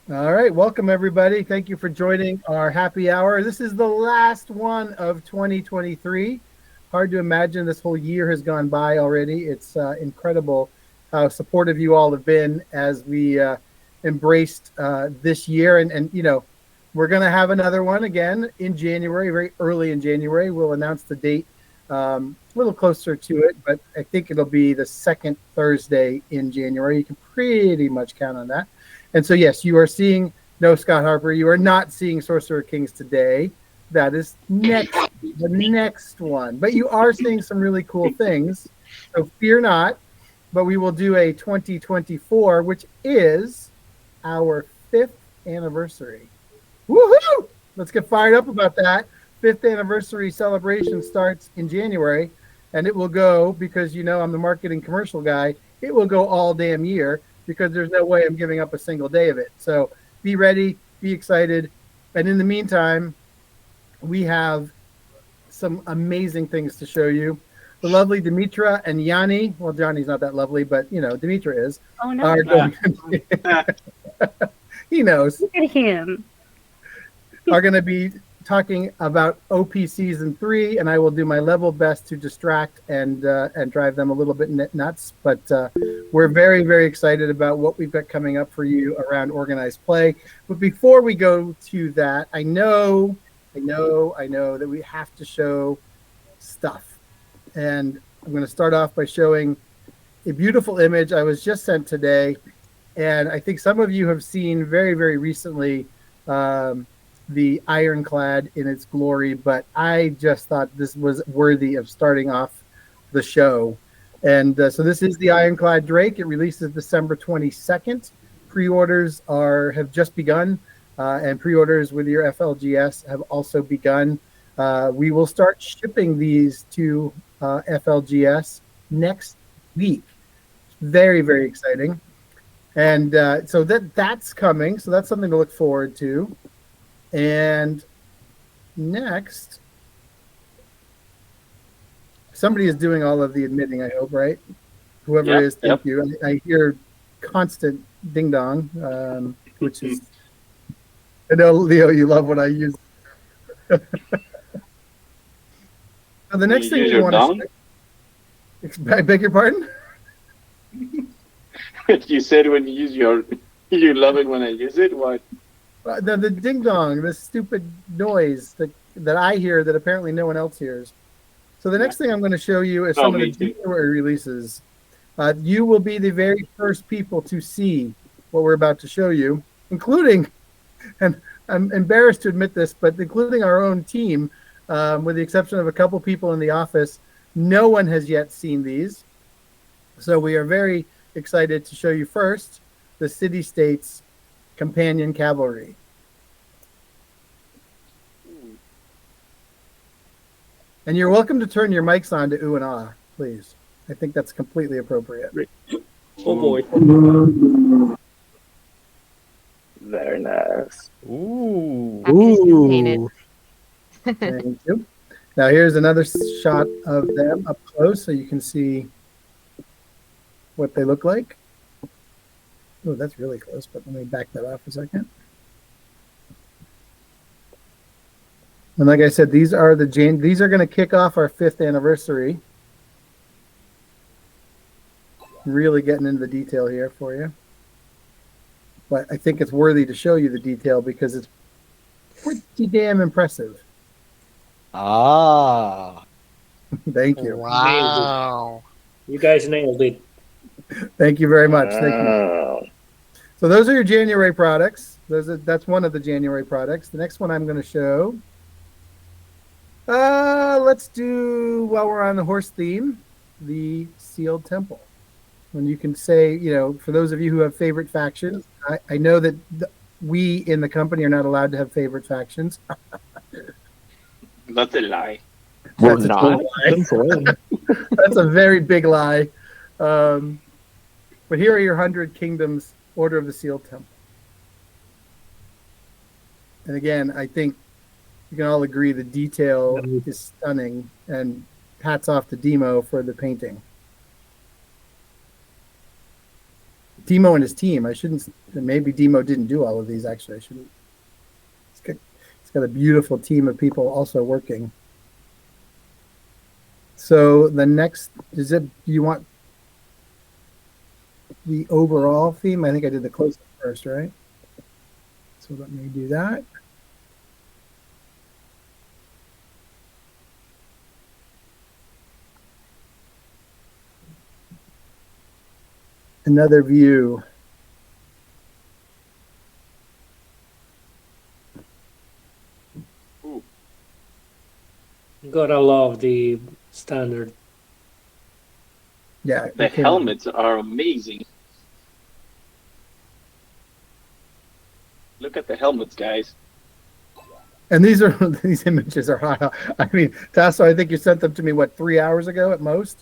All right, welcome everybody. Thank you for joining our happy hour. This is the last one of 2023. Hard to imagine this whole year has gone by already. It's incredible how supportive you all have been as we embraced this year. And we're going to have another one again in January, very early in January. We'll announce the date a little closer to it, but I think it'll be the second Thursday in January. You can pretty much count on that. And so, yes, you are seeing, no, Scott Harper, you are not seeing Sorcerer Kings today. That is the next one. But you are seeing some really cool things. So fear not. But we will do a 2024, which is our 5th anniversary. Woohoo! Let's get fired up about that. 5th anniversary celebration starts in January, and it will go, because I'm the marketing commercial guy, it will go all damn year, because there's no way I'm giving up a single day of it. So be ready, be excited. And in the meantime, we have some amazing things to show you. The lovely Dimitra and Yanni, well, Johnny's not that lovely, but Dimitra is. Oh no. Are going he knows. Look at him. Are going to be talking about OP Season 3, and I will do my level best to distract and drive them a little bit nuts. But we're very, very excited about what we've got coming up for you around organized play. But before we go to that, I know that we have to show stuff. And I'm going to start off by showing a beautiful image I was just sent today. And I think some of you have seen very, very recently the Ironclad in its glory, but I just thought this was worthy of starting off the show. And so this is the Ironclad Drake. It releases December 22nd. Pre-orders have just begun, and pre-orders with your FLGS have also begun. We will start shipping these to FLGS next week. Very, very exciting. And so that's coming. So that's something to look forward to. And next, somebody is doing all of the admitting, I hope, right? Whoever it is, thank you. I hear constant ding dong, which is, I know, Leo, you love what I use. So the next thing we want to, I beg your pardon? You said when you use you love it when I use it? What? The ding dong, the stupid noise that I hear that apparently no one else hears. So the next thing I'm going to show you is some of the January releases. You will be the very first people to see what we're about to show you, including, and I'm embarrassed to admit this, but including our own team, with the exception of a couple people in the office. No one has yet seen these. So we are very excited to show you first the City States Companion Cavalry. And you're welcome to turn your mics on to ooh and ah, please. I think that's completely appropriate. Oh boy. Very nice. Ooh. Ooh. Thank you. Now here's another shot of them up close so you can see what they look like. Oh, that's really close, but let me back that off a second. And like I said, these are going to kick off our 5th anniversary. Really getting into the detail here for you. But I think it's worthy to show you the detail because it's pretty damn impressive. Ah. Thank you. Wow. You guys nailed it. Thank you very much. Thank you. So those are your January products. That's one of the January products. The next one I'm going to show. Let's do, while we're on the horse theme, the Sealed Temple. And you can say, for those of you who have favorite factions, I know that we in the company are not allowed to have favorite factions. That's a lie. We're That's not. That's a very big lie. But here are your 100 Kingdoms Order of the Sealed Temple. And again, I think you can all agree the detail is stunning, and hats off to Demo for the painting. Demo and his team. I shouldn't. Maybe Demo didn't do all of these. Actually, I shouldn't. It's got a beautiful team of people also working. So the next is it. Do you want the overall theme? I think I did the close-up first, right? So let me do that. Another view. Ooh, Gotta love the standard. Yeah, the helmets are amazing. Look at the helmets, guys. And these images are hot. I mean, Tasso, I think you sent them to me, what, 3 hours ago at most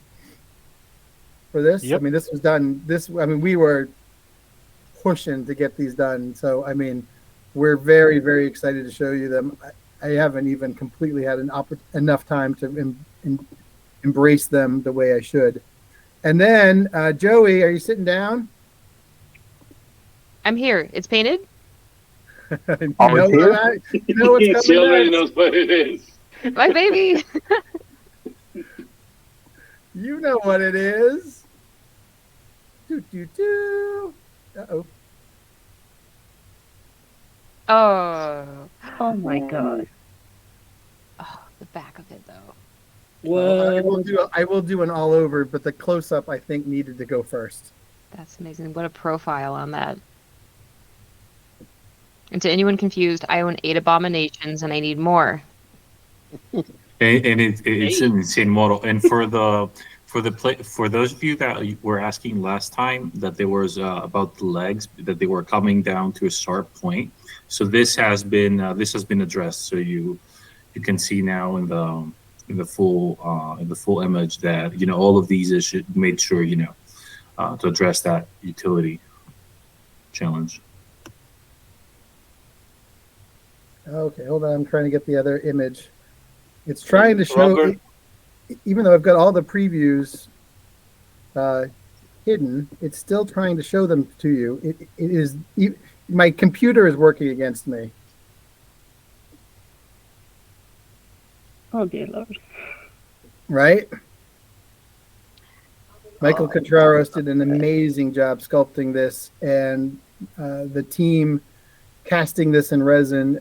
for this? Yep. I mean, this was done. We were pushing to get these done. So, I mean, we're very, very excited to show you them. I haven't even completely had enough time to embrace them the way I should. And then, Joey, are you sitting down? I'm here. It's painted. You Always know here? that? You know what's coming She already next. knows what it is. My baby. You know what it is. Do, do, do. Uh-oh. Oh. Oh my god. Oh, the back of it though. What? I will do an all over, but the close up I think needed to go first. That's amazing. What a profile on that. And to anyone confused, I own 8 abominations and I need more. And it's an insane model. And for those of you that were asking last time that there was about the legs that they were coming down to a sharp point. So this has been addressed. So you can see now in the full image that all of these issues made sure to address that utility challenge. Okay, hold on. I'm trying to get the other image. It's trying to show, Robert. even though I've got all the previews hidden, it's still trying to show them to you. It is, my computer is working against me. Oh dear Lord. Right? Michael Contreras did an amazing job sculpting this, and the team casting this in resin,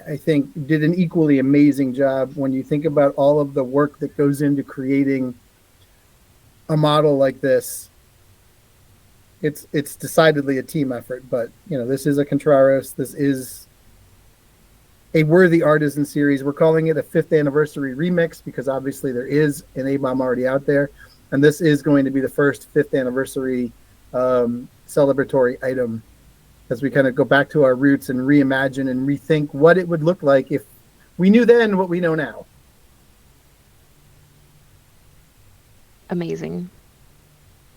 I think, did an equally amazing job when you think about all of the work that goes into creating a model like this. It's decidedly a team effort, but this is a Contreras. This is a worthy artisan series. We're calling it a 5th anniversary remix because obviously there is an A-bomb already out there, and this is going to be the first 5th anniversary celebratory item as we kind of go back to our roots and reimagine and rethink what it would look like if we knew then what we know now. Amazing.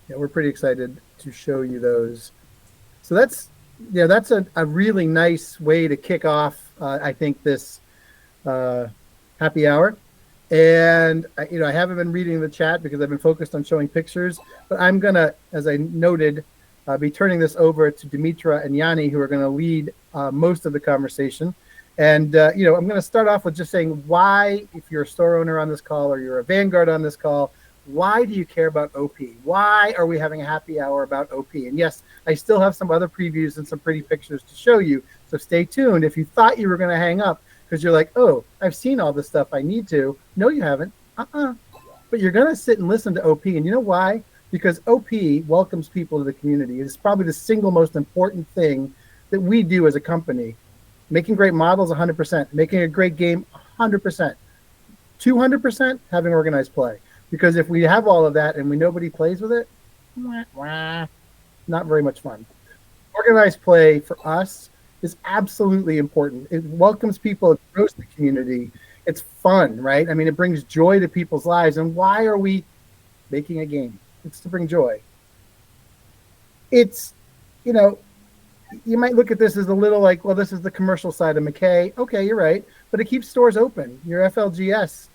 Yeah, we're pretty excited to show you those. So that's a really nice way to kick off, I think, this happy hour. And I haven't been reading the chat because I've been focused on showing pictures, but I'm gonna, as I noted, be turning this over to Dimitra and Yanni, who are going to lead most of the conversation. And I'm going to start off with just saying why, if you're a store owner on this call or you're a Vanguard on this call, why do you care about OP? Why are we having a happy hour about OP? And yes, I still have some other previews and some pretty pictures to show you. So stay tuned. If you thought you were going to hang up because you're like, oh, I've seen all this stuff I need to. No, you haven't. But you're going to sit and listen to OP. And you know why? Because OP welcomes people to the community. It's probably the single most important thing that we do as a company. Making great models, 100%. Making a great game, 100%. 200%, having organized play. Because if we have all of that and nobody plays with it, not very much fun. Organized play for us is absolutely important. It welcomes people, it grows the community. It's fun, right? I mean, it brings joy to people's lives. And why are we making a game? It's to bring joy. It's, you might look at this as a little like, well, this is the commercial side of McKay. Okay, you're right. But it keeps stores open. Your FLGS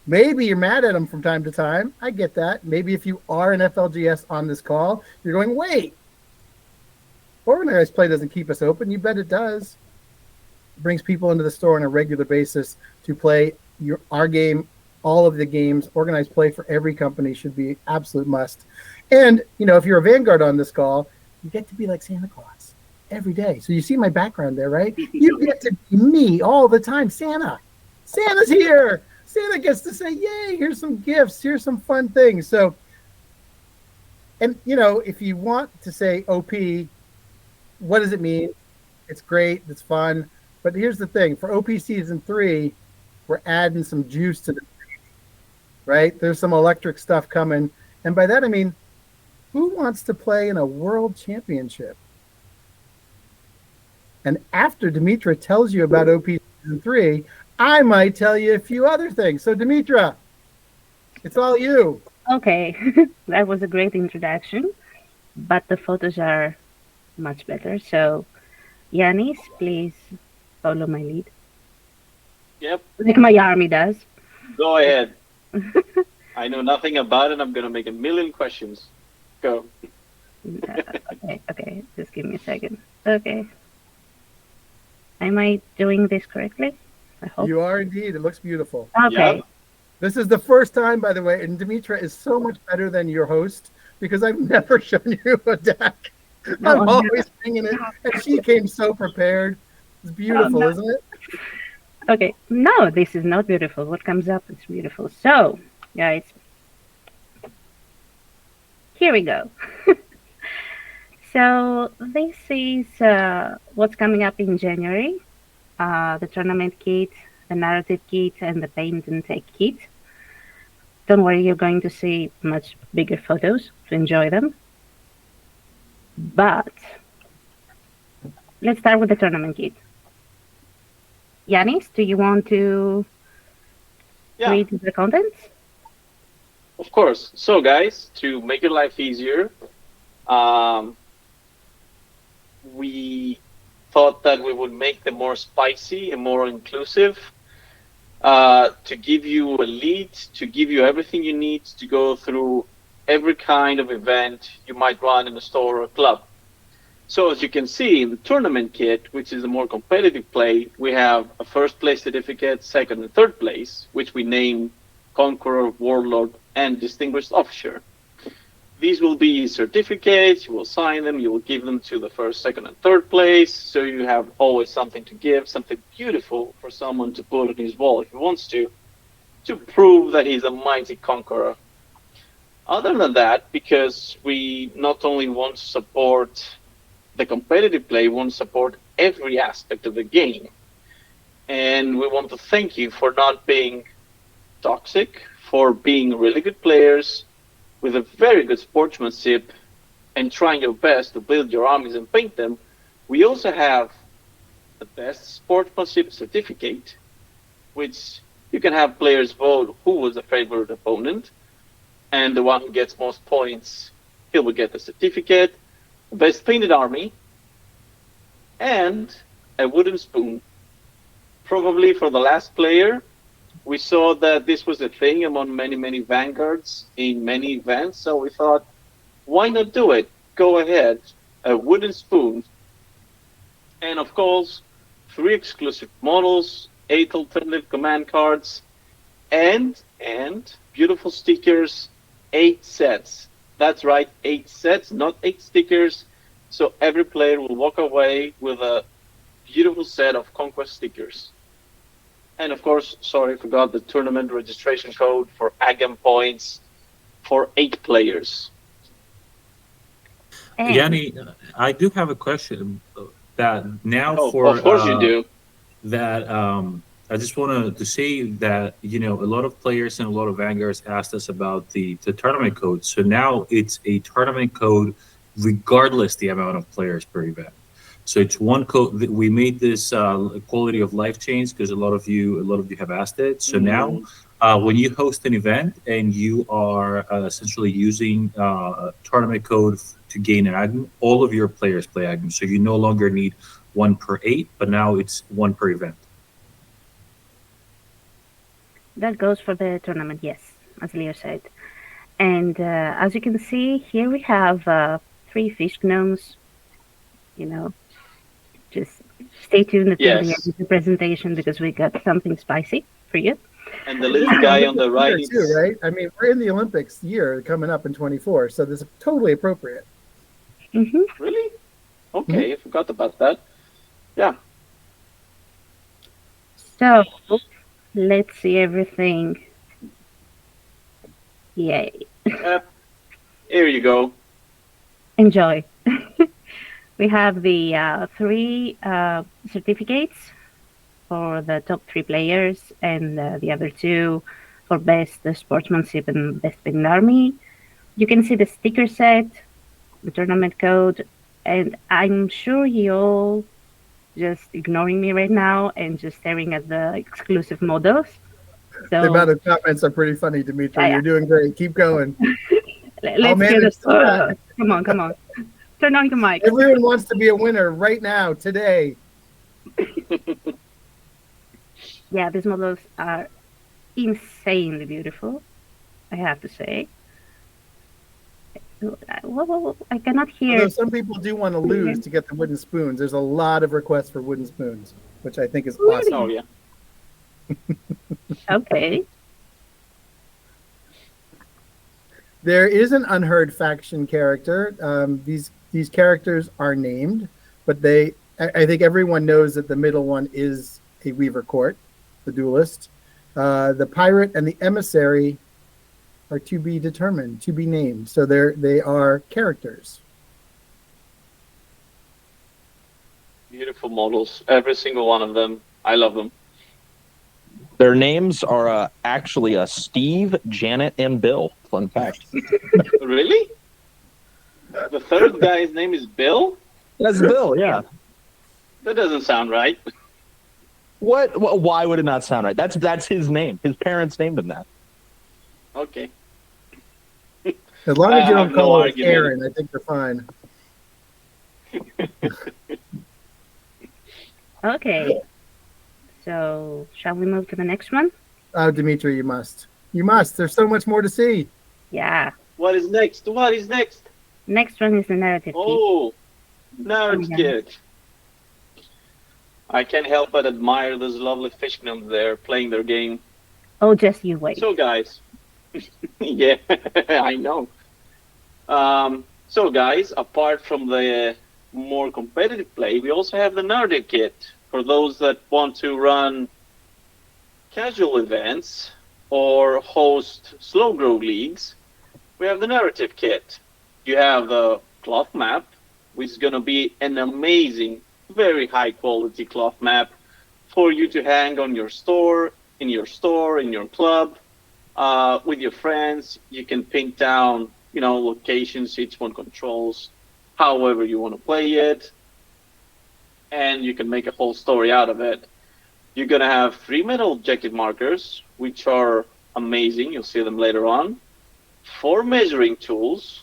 Maybe you're mad at them from time to time. I get that. Maybe if you are an FLGS on this call, you're going, wait, organized play doesn't keep us open. You bet it does. It brings people into the store on a regular basis to play our game, all of the games. Organized play for every company should be absolute must. And, if you're a Vanguard on this call, you get to be like Santa Claus every day. So you see my background there, right? You get to be me all the time. Santa's here. Santa gets to say, yay, here's some gifts. Here's some fun things. So, and, if you want to say OP, what does it mean? It's great. It's fun. But here's the thing. For OP Season 3, we're adding some juice to the right? There's some electric stuff coming. And by that, I mean, who wants to play in a world championship? And after Dimitra tells you about OP Season 3, I might tell you a few other things. So, Dimitra, it's all you. Okay, that was a great introduction, but the photos are much better. So, Yanis, please follow my lead. Yep. Like my army does. Go ahead. I know nothing about it. I'm gonna make a million questions. Go. Okay, just give me a second. Okay. Am I doing this correctly? I hope. You are indeed. It looks beautiful. Okay. Yep. This is the first time, by the way, and Dimitra is so much better than your host because I've never shown you a deck. I'm always bringing it, and she came so prepared. It's beautiful, isn't it? Okay. No, this is not beautiful. What comes up is beautiful. So, guys, here we go. So this is what's coming up in January. The tournament kit, the narrative kit, and the paint and take kit. Don't worry, you're going to see much bigger photos to enjoy them. But let's start with the tournament kit. Yanis, do you want to read the contents? Of course. So, guys, to make your life easier, we thought that we would make them more spicy and more inclusive, to give you a lead, to give you everything you need to go through every kind of event you might run in a store or a club. So as you can see in the tournament kit, which is a more competitive play, we have a first place certificate, second and third place, which we name Conqueror, Warlord, and Distinguished Officer. These will be certificates, you will sign them, you will give them to the first, second, and third place, so you have always something to give, something beautiful for someone to put on his wall if he wants to prove that he's a mighty conqueror. Other than that, because we not only want to support the competitive play, we want to support every aspect of the game. And we want to thank you for not being toxic, for being really good players, with a very good sportsmanship and trying your best to build your armies and paint them. We also have the best sportsmanship certificate, which you can have players vote who was the favorite opponent, and the one who gets most points, he will get the certificate, the best painted army, and a wooden spoon. Probably for the last player, we saw that this was a thing among many vanguards in many events, so we thought, why not do it? Go ahead, a wooden spoon. And of course, 3 exclusive models, 8 alternative command cards, and beautiful stickers, 8 sets. That's right, 8 sets, not 8 stickers. So every player will walk away with a beautiful set of Conquest stickers. And of course, sorry, I forgot the tournament registration code for Agam points for 8 players. Yanni, I do have a question that now of course you do. That I just wanted to say that, a lot of players and a lot of Vanguards asked us about the tournament code. So now it's a tournament code regardless the amount of players per event. So it's one code that we made this quality of life change because a lot of you have asked it. So now when you host an event and you are essentially using a tournament code to gain an Agam, all of your players play Agam. So you no longer need 1 per 8, but now it's 1 per event. that goes for the tournament, yes, as Leo said. And as you can see, here we have 3 fish gnomes. You know, just stay tuned until the end Yes. of the presentation because we got something spicy for you. And the little guy on the right Year too, is right? I mean, we're in the Olympics year coming up in 24, so this is totally appropriate. Hmm. really okay. I forgot about that. Yeah. So let's see everything. Yay. Here you go. Enjoy. We have the 3 certificates for the top 3 players and the other 2 for best sportsmanship and best beginner army. You can see the sticker set, the tournament code, and I'm sure you all just ignoring me right now and just staring at the exclusive models. The So amount of comments are pretty funny, Dimitri. Yeah. You're doing great. Keep going. I'll let's get manage it. that. Come on, come on. Turn on your mic. Everyone wants to be a winner right now, today. Yeah, these models are insanely beautiful, I have to say. Whoa, I cannot hear. Although some people do want to lose to get the wooden spoons. There's a lot of requests for wooden spoons, which I think is awesome. Oh yeah. Okay. There is an unheard faction character. These characters are named, but I think everyone knows that the middle one is a Weaver Court, the duelist. The pirate and the emissary are to be determined, to be named. So they are characters. Beautiful models. Every single one of them. I love them. Their names are actually Steve, Janet, and Bill. Fun fact. Really? The third guy's name is Bill? That's Bill, yeah. That doesn't sound right. What? Why would it not sound right? That's his name. His parents named him that. Okay. As long as you I don't have no call it argument. Aaron, I think you're fine. Okay. So, shall we move to the next one? Oh, Dimitri, you must. You must. There's so much more to see. Yeah. What is next? What is next? Next one is the narrative key. Oh, nerd Yeah. kid. I can't help but admire those lovely fish gnomes there playing their game. Oh, just you wait. So, guys, yeah, I know. So, guys, apart from the more competitive play, we also have the narrative kit for those that want to run casual events or host slow grow leagues. We have the narrative kit. You have the cloth map, which is going to be an amazing, very high quality cloth map for you to hang on your store, in your club, with your friends. You can pin down, locations each one controls, however you want to play it, and you can make a whole story out of it. You're going to have 3 metal objective markers, which are amazing. You'll see them later on. 4 measuring tools,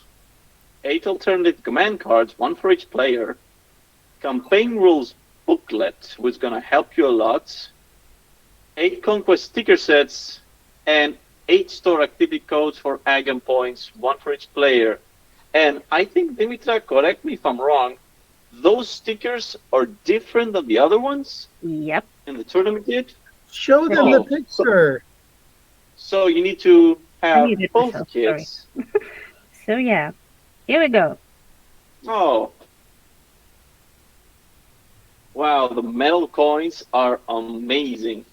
8 alternative command cards, 1 for each player, campaign rules booklet, which is going to help you a lot, 8 Conquest sticker sets, and 8 store activity codes for Agam points, 1 for each player. And I think, Dimitra, correct me if I'm wrong, those stickers are different than the other ones Yep. in the tournament kit? Show them the Oh, picture. So you need to have muted both myself, kits. So, yeah. Here we go. Oh. Wow, the metal coins are amazing.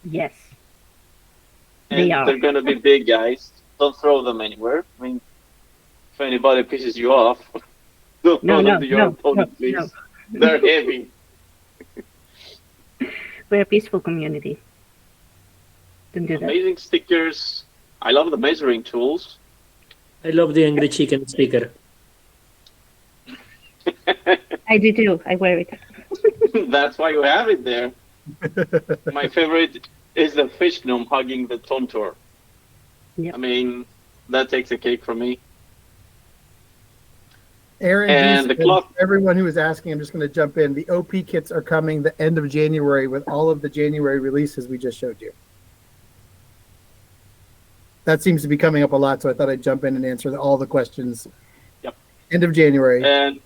Yes. And They are. they're going to be big, guys. Don't throw them anywhere. I mean, if anybody pisses you off, don't No, throw them no, to your no, opponent, no, please. no. They're heavy. We're a peaceful community. Don't do that. Amazing stickers. I love the measuring tools. I love the angry chicken sticker. I do too. I wear it. That's why you have it there. My favorite is the fish gnome hugging the tontor. Yep. I mean, that takes a cake from me. Aaron, And the clock. everyone who is asking, I'm just going to jump in. The OP kits are coming the end of January with all of the January releases we just showed you. that seems to be coming up a lot. So I thought I'd jump in and answer all the questions. Yep. End of January. And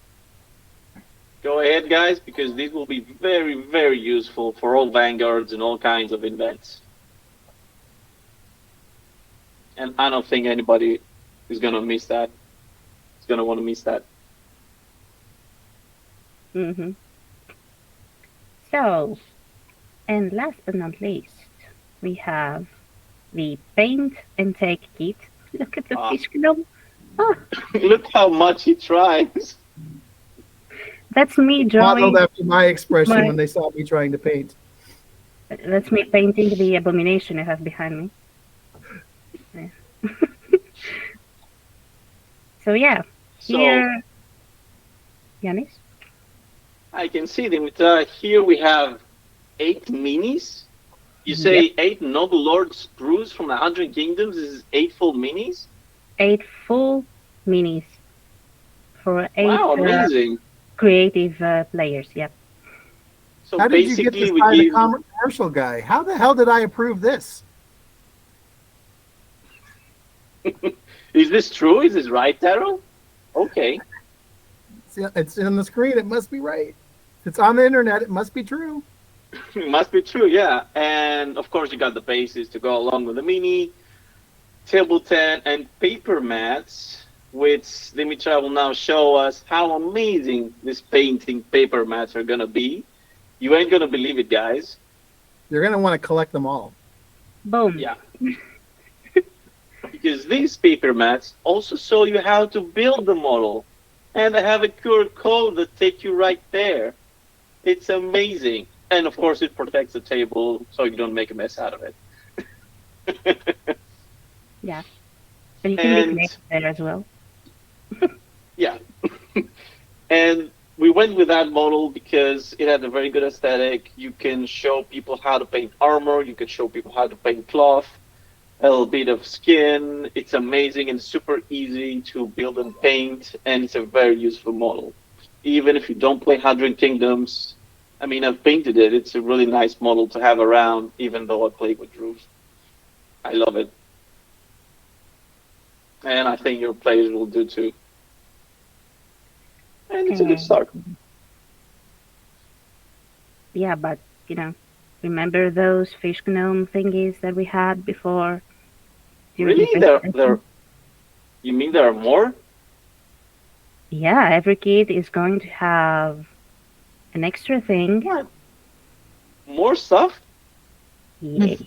go ahead, guys, because these will be very, very useful for all vanguards and all kinds of events. And I don't think anybody is gonna miss that. Is gonna want to miss that. Mm-hmm. So, and last but not least, we have the paint and take kit. Look at the fish gnome. Oh, Look how much he tries. that's me drawing. Modeled after my expression my- when they saw me trying to paint. That's me painting the abomination I have behind me. Yeah. So yeah, So here, Yanis. I can see them. Here we have 8 minis. You say 8 noble lord sprues from the 100 kingdoms. This is 8 full minis. 8 full minis for 8 Wow, amazing. creative players. Yep. So How did you get basically, this we by the give. commercial guy? How the hell did I approve this? Is this true? Is this right, Daryl? Okay. It's on the screen. It must be right. If it's on the internet, it must be true. It must be true, yeah. And of course, you got the bases to go along with the mini, table tent, and paper mats, which Dimitra will now show us how amazing this painting paper mats are gonna be. You ain't gonna believe it, guys. You're going to want to collect them all. Boom. Yeah. Because these paper mats also show you how to build the model. And they have a QR code that takes you right there. It's amazing. And of course, it protects the table so you don't make a mess out of it. Yeah. And you can make names there as well. Yeah. And we went with that model because it had a very good aesthetic. You can show people how to paint armor. You can show people how to paint cloth. A little bit of skin. It's amazing and super easy to build and paint, and it's a very useful model. Even if you don't play 100 Kingdoms, I mean, I've painted it. It's a really nice model to have around, even though I play with Drews. I love it. And I think your players will do too. And it's a good start. Yeah, but, you know, remember those fish gnome thingies that we had before? Really? You mean there are more? Yeah, every kid is going to have an extra thing. What? More stuff? Yay.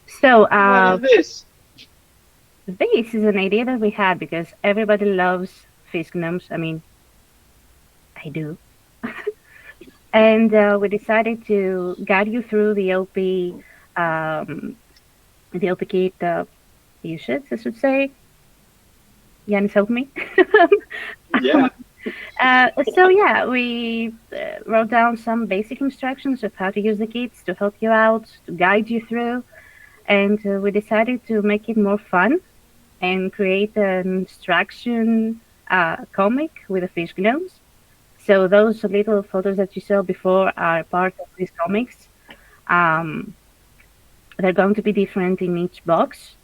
So, What is this? this is an idea that we had because everybody loves fish gnomes. I mean, I do. And we decided to guide you through the LP kit usage, I should say. Yanis, help me. Yeah. So yeah, we wrote down some basic instructions of how to use the kits to help you out, to guide you through, and we decided to make it more fun and create an instruction comic with the fish gnomes. So those little photos that you saw before are part of these comics. They're going to be different in each box,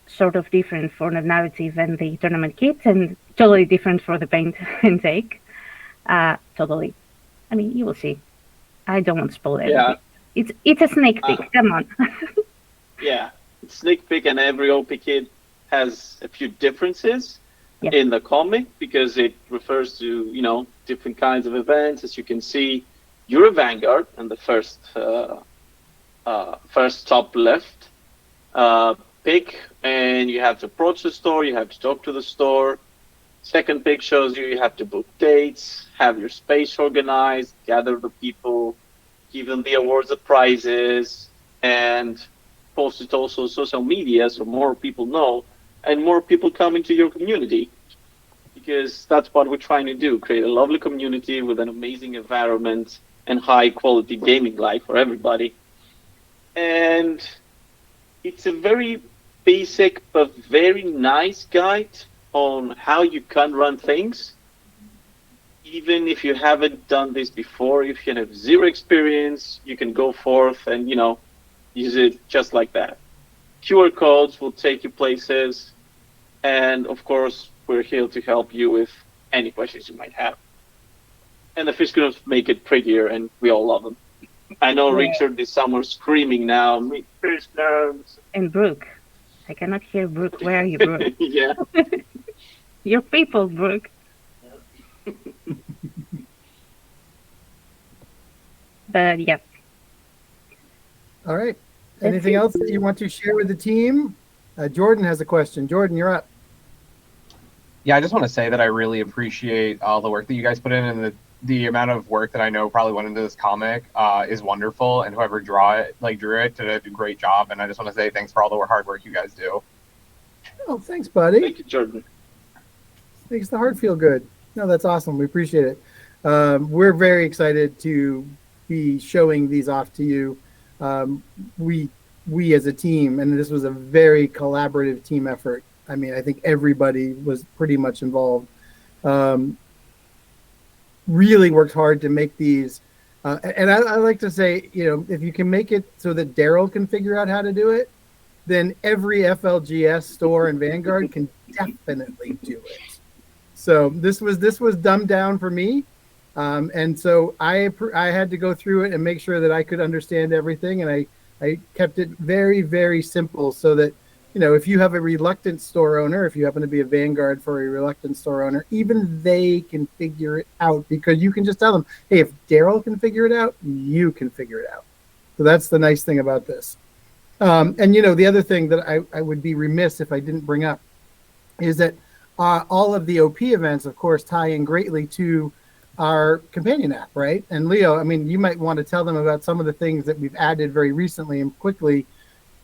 sort of different for the narrative and the tournament kit, and totally different for the paint intake. Totally. I mean, you will see. I don't want to spoil everything. Yeah. It's a sneak peek. Come on. Yeah. Sneak peek, and every OP kit has a few differences in the comic because it refers to, you know, different kinds of events. As you can see, you're a vanguard, and the first top left pick, and you have to approach the store, you have to talk to the store. Second pick shows you have to book dates, have your space organized, gather the people, give them the awards, the prizes, and post it also on social media so more people know and more people come into your community. Because that's what we're trying to do, create a lovely community with an amazing environment and high quality gaming life for everybody. And it's a very basic but very nice guide on how you can run things. Even if you haven't done this before, if you have zero experience, you can go forth and, you know, use it just like that. QR codes will take you places, and of course, we're here to help you with any questions you might have. And the fish gonna make it prettier, and we all love them. I know Richard is somewhere screaming now. "Meet fish nerds." And Brooke. I cannot hear Brooke. Where are you, Brooke? Yeah. Your people, Brooke. But yeah. All right. Anything else that you want to share with the team? Jordan has a question. Jordan, you're up. Yeah, I just want to say that I really appreciate all the work that you guys put in, and the amount of work that I know probably went into this comic is wonderful, and whoever drew it did a great job. And I just want to say thanks for all the hard work you guys do. Oh, thanks, buddy. Thank you, Jordan. Makes the heart feel good. No, that's awesome. We appreciate it. We're very excited to be showing these off to you. We as a team, and this was a very collaborative team effort. I mean, I think everybody was pretty much involved. Really worked hard to make these. And I like to say, if you can make it so that Daryl can figure out how to do it, then every FLGS store in Vanguard can definitely do it. So this was dumbed down for me. And so I had to go through it and make sure that I could understand everything. And I kept it very, very simple so that, if you have a reluctant store owner, if you happen to be a Vanguard for a reluctant store owner, even they can figure it out, because you can just tell them, hey, if Daryl can figure it out, you can figure it out. So that's the nice thing about this. And, the other thing that I would be remiss if I didn't bring up is that all of the OP events, of course, tie in greatly to our companion app, right? And Leo, I mean, you might want to tell them about some of the things that we've added very recently and quickly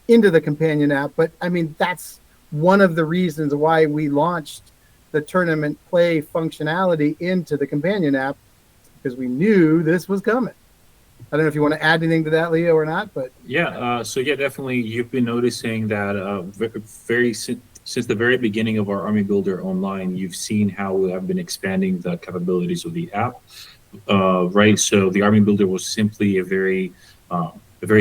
into the companion app. But I mean, that's one of the reasons why we launched the tournament play functionality into the companion app, because we knew this was coming. I don't know if you want to add anything to that, Leo, or not, but definitely you've been noticing that since the very beginning of our Army Builder Online, you've seen how we have been expanding the capabilities of the app, right? So the Army Builder was simply a very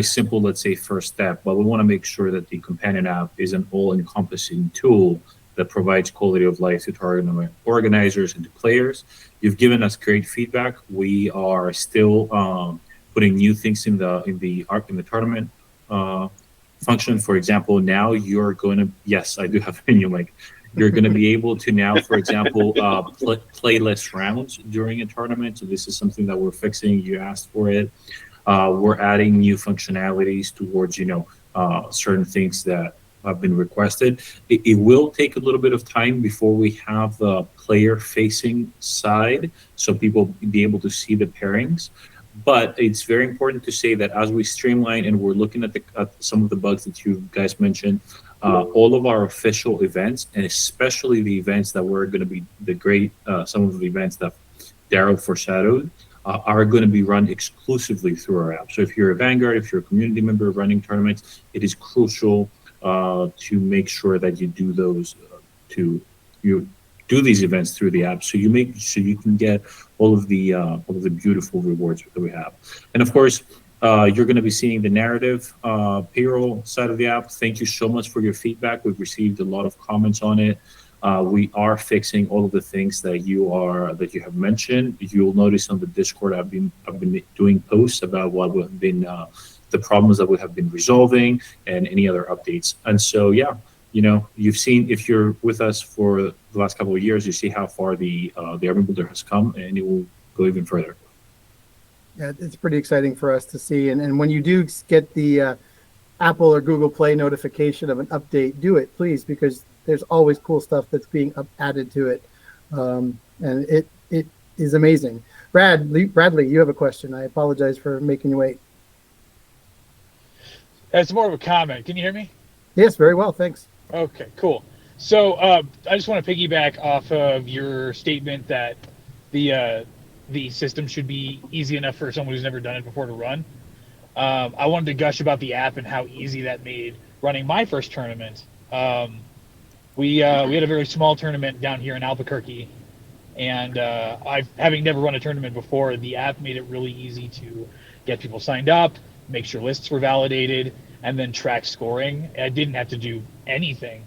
simple, let's say, first step, but we want to make sure that the companion app is an all-encompassing tool that provides quality of life to tournament organizers and to players. You've given us great feedback. We are still putting new things in the tournament function. For example, now you're going to, yes, I do have it in your mic. You're going to be able to now, for example, play less rounds during a tournament. So this is something that we're fixing. You asked for it. We're adding new functionalities towards, certain things that have been requested. It will take a little bit of time before we have the player-facing side, so people be able to see the pairings. But it's very important to say that as we streamline and we're looking at some of the bugs that you guys mentioned, all of our official events, and especially the events that were going to be some of the events that Daryl foreshadowed, are going to be run exclusively through our app. So if you're a Vanguard, if you're a community member running tournaments, it is crucial to make sure that you do these events through the app, so you can get all of the beautiful rewards that we have. And of course, you're going to be seeing the narrative payroll side of the app. Thank you so much for your feedback. We've received a lot of comments on it. We are fixing all of the things that you have mentioned. You'll notice on the Discord, I've been doing posts about what have been the problems that we have been resolving and any other updates. And so, you've seen, if you're with us for the last couple of years, you see how far the Army Builder has come, and it will go even further. Yeah, it's pretty exciting for us to see. And when you do get the Apple or Google Play notification of an update, do it, please, because there's always cool stuff that's being added to it. And it is amazing. Bradley, you have a question. I apologize for making you wait. It's more of a comment. Can you hear me? Yes, very well, thanks. Okay, cool. So I just want to piggyback off of your statement that the system should be easy enough for someone who's never done it before to run. I wanted to gush about the app and how easy that made running my first tournament. We had a very small tournament down here in Albuquerque, and having never run a tournament before, the app made it really easy to get people signed up, make sure lists were validated. and then track scoring. I didn't have to do anything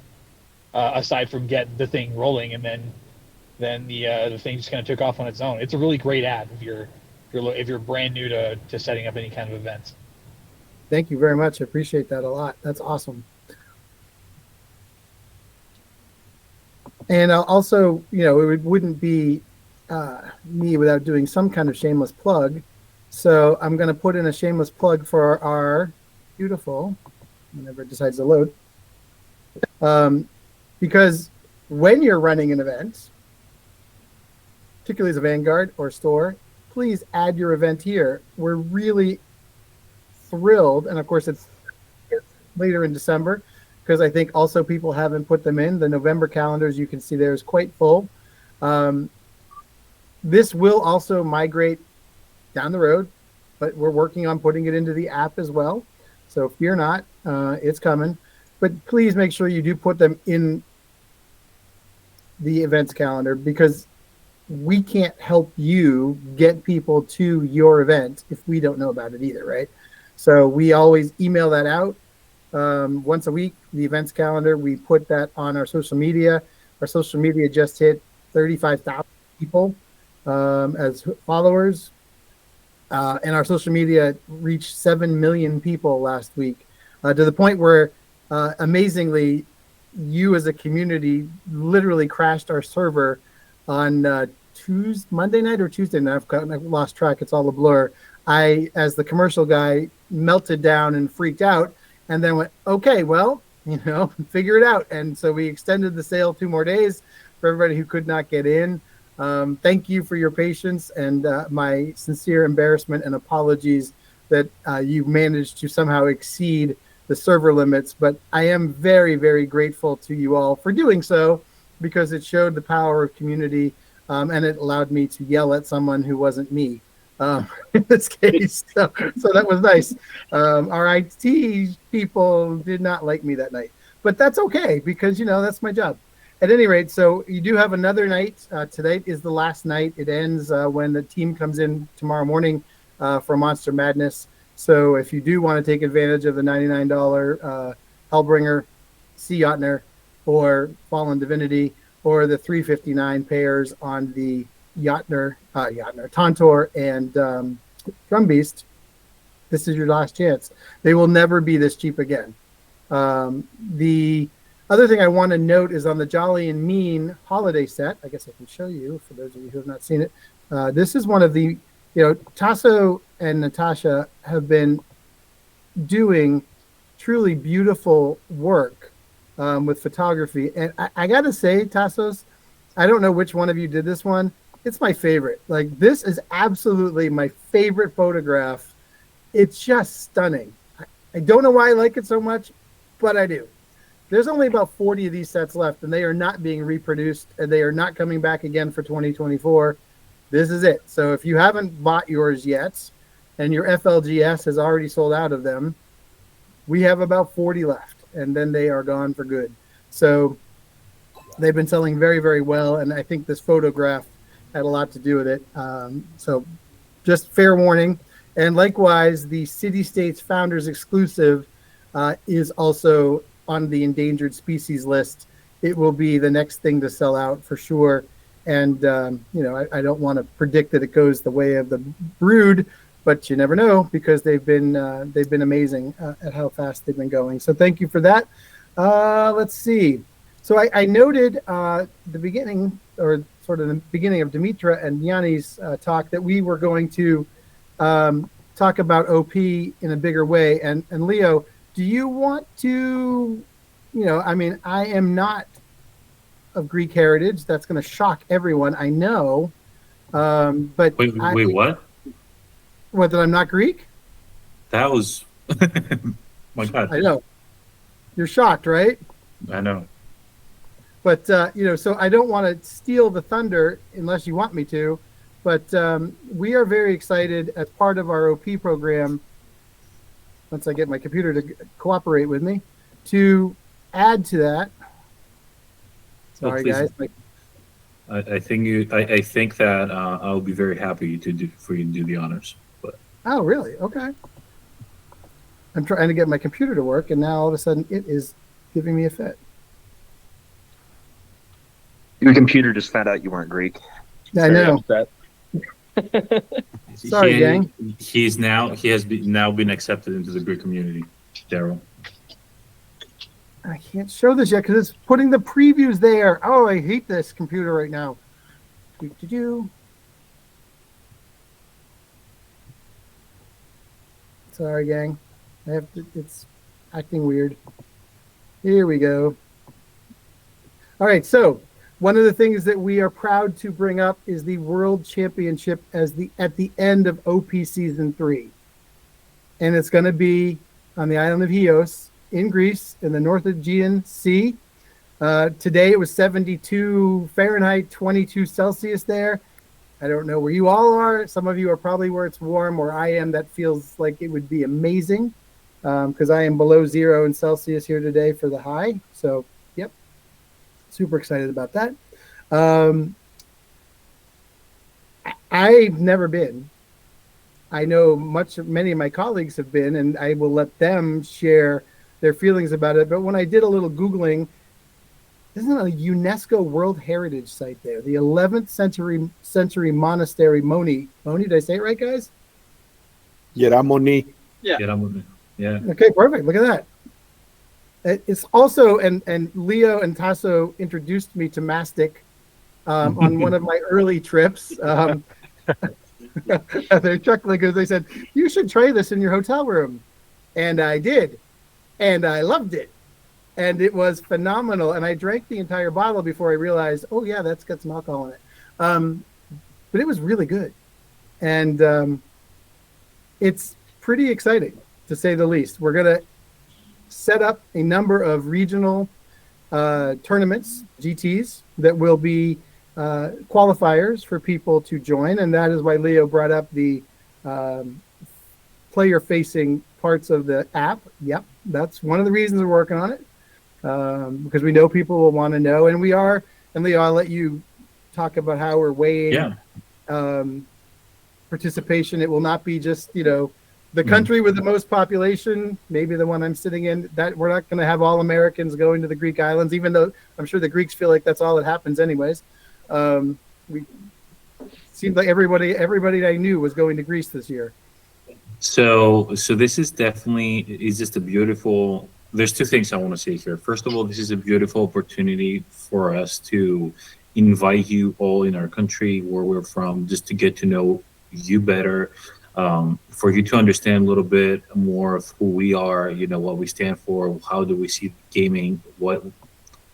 aside from get the thing rolling, and then the thing just kind of took off on its own. It's a really great app if you're brand new to setting up any kind of events. Thank you very much. I appreciate that a lot. That's awesome. And also, it wouldn't be me without doing some kind of shameless plug. So I'm going to put in a shameless plug for our beautiful, whenever it decides to load. Because when you're running an event, particularly as a Vanguard or store, please add your event here. We're really thrilled. And of course, it's later in December, because I think also people haven't put them in. The November calendars, you can see there, is quite full. This will also migrate down the road, but we're working on putting it into the app as well. So fear not, it's coming. But please make sure you do put them in the events calendar, because we can't help you get people to your event if we don't know about it either, right? So we always email that out once a week, the events calendar. We put that on our social media. Our social media just hit 35,000 people as followers. And our social media reached 7 million people last week, to the point where, amazingly, you as a community literally crashed our server on Monday night or Tuesday night. I've lost track. It's all a blur. I, as the commercial guy, melted down and freaked out, and then went, okay, well, figure it out. And so we extended the sale 2 more days for everybody who could not get in. Thank you for your patience, and my sincere embarrassment and apologies that you managed to somehow exceed the server limits. But I am very, very grateful to you all for doing so, because it showed the power of community, and it allowed me to yell at someone who wasn't me in this case. So that was nice. Our IT people did not like me that night, but that's okay, because, that's my job. At any rate, so you do have another night. Today is the last night. It ends when the team comes in tomorrow morning for Monster Madness. So if you do want to take advantage of the $99 Hellbringer, Sea Yachtner, or Fallen Divinity, or the $359 pairs on the Yachtner, Tantor, and Drum Beast, this is your last chance. They will never be this cheap again. The other thing I want to note is on the Jolly and Mean holiday set. I guess I can show you for those of you who have not seen it. This is one of the, Tasso and Natasha have been doing truly beautiful work with photography. And I got to say, Tassos, I don't know which one of you did this one. It's my favorite. Like, this is absolutely my favorite photograph. It's just stunning. I don't know why I like it so much, but I do. There's only about 40 of these sets left, and they are not being reproduced, and they are not coming back again for 2024. This is it. So if you haven't bought yours yet, and your FLGS has already sold out of them, we have about 40 left, and then they are gone for good. So they've been selling very, very well, and I think this photograph had a lot to do with it. So just fair warning. And likewise, the City States Founders exclusive is also on the endangered species list. It will be the next thing to sell out for sure. And, I don't want to predict that it goes the way of the Brood, but you never know, because they've been amazing at how fast they've been going. So thank you for that. Let's see. So I noted the beginning, or sort of the beginning of Dimitra and Yanni's talk, that we were going to talk about OP in a bigger way. And Leo, do you want to, I am not of Greek heritage. That's going to shock everyone, I know. But wait, what? What, that I'm not Greek? That was, my God. I know. You're shocked, right? I know. But, so I don't want to steal the thunder unless you want me to. But we are very excited as part of our OP program, once I get my computer to cooperate with me, to add to that. Sorry, guys. I think that I'll be very happy for you to do the honors. But Oh, really? Okay. I'm trying to get my computer to work, and now all of a sudden it is giving me a fit. Your computer just found out you weren't Greek. I know. Sorry, gang. He has now been accepted into the Greek community, Daryl. I can't show this yet because it's putting the previews there. Oh, I hate this computer right now. Sorry, gang. It's acting weird. Here we go. All right, so one of the things that we are proud to bring up is the World Championship at the end of OP Season 3. And it's going to be on the island of Chios in Greece in the North Aegean Sea. Today it was 72 Fahrenheit, 22 Celsius there. I don't know where you all are. Some of you are probably where it's warm. Where I am, that feels like it would be amazing because I am below 0 in Celsius here today for the high. So, yep, super excited about that. I've never been. I know many of my colleagues have been, and I will let them share their feelings about it. But when I did a little Googling, isn't it a UNESCO World Heritage Site there? The 11th century monastery Moni. Moni, did I say it right, guys? Yeramoni. Yeah. Yeah. Okay, perfect. Look at that. It's also, and Leo and Tasso introduced me to mastic on one of my early trips. They're chuckling because they said, you should try this in your hotel room. And I did. And I loved it. And it was phenomenal. And I drank the entire bottle before I realized, oh, yeah, that's got some alcohol in it. But it was really good. And it's pretty exciting, to say the least. We're going to set up a number of regional tournaments, GTs, that will be qualifiers for people to join. And that is why Leo brought up the player-facing parts of the app. Yep, that's one of the reasons we're working on it. Because we know people will want to know, and we are. And Leo, I'll let you talk about how we're weighing participation. It will not be just the country with the most population, maybe the one I'm sitting in. That we're not going to have all Americans going to the Greek islands, even though I'm sure the Greeks feel like that's all that happens, anyways. We seemed like everybody I knew was going to Greece this year. So this is just a beautiful. There's two things I want to say here. First of all, this is a beautiful opportunity for us to invite you all in our country, where we're from, just to get to know you better, for you to understand a little bit more of who we are, what we stand for, how do we see gaming, what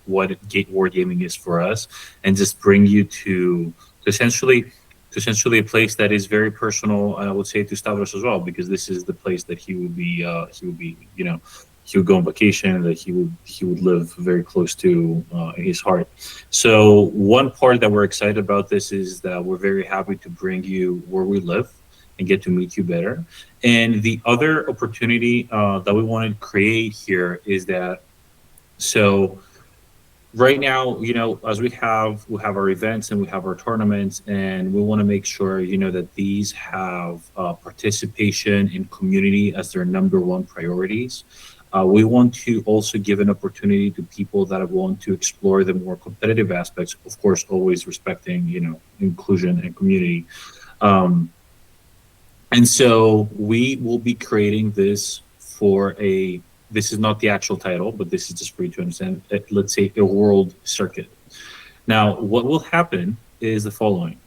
word gaming is for us, and just bring you to essentially a place that is very personal. And I would say to Stavros as well, because this is the place that he would be, he would go on vacation, that he would live very close to his heart. So one part that we're excited about this is that we're very happy to bring you where we live and get to meet you better. And the other opportunity that we want to create here is that, so right now, as we have our events and we have our tournaments, and we want to make sure, that these have participation in community as their number one priorities. We want to also give an opportunity to people that want to explore the more competitive aspects, of course, always respecting, inclusion and community. And so we will be creating this this is not the actual title, but this is just for you to understand, let's say a world circuit. Now, what will happen is the following.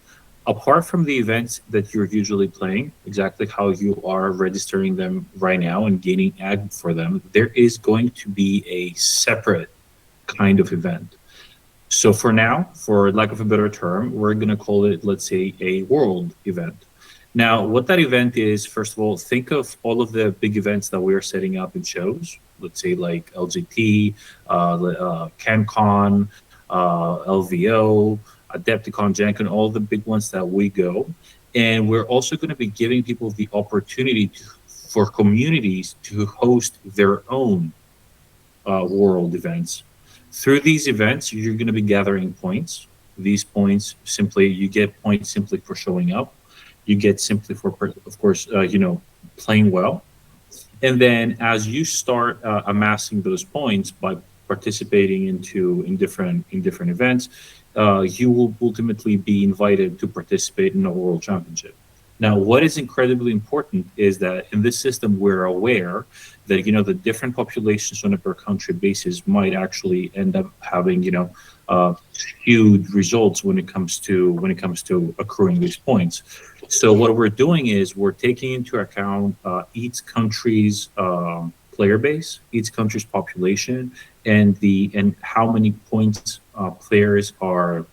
Apart from the events that you're usually playing, exactly how you are registering them right now and gaining ag for them, there is going to be a separate kind of event. So for now, for lack of a better term, we're going to call it, let's say, a world event. Now, what that event is, first of all, think of all of the big events that we're setting up in shows, let's say like LGT, CanCon, LVO, Adepticon, GenCon, all the big ones that we go. And we're also going to be giving people the opportunity for communities to host their own world events. Through these events, you're going to be gathering points. These points you get points simply for showing up. You get simply for, of course, playing well. And then as you start amassing those points by participating in different events, you will ultimately be invited to participate in a world championship. Now, what is incredibly important is that in this system, we're aware that the different populations on a per country basis might actually end up having huge results when it comes to accruing these points. So what we're doing is we're taking into account each country's player base, each country's population, and how many points players are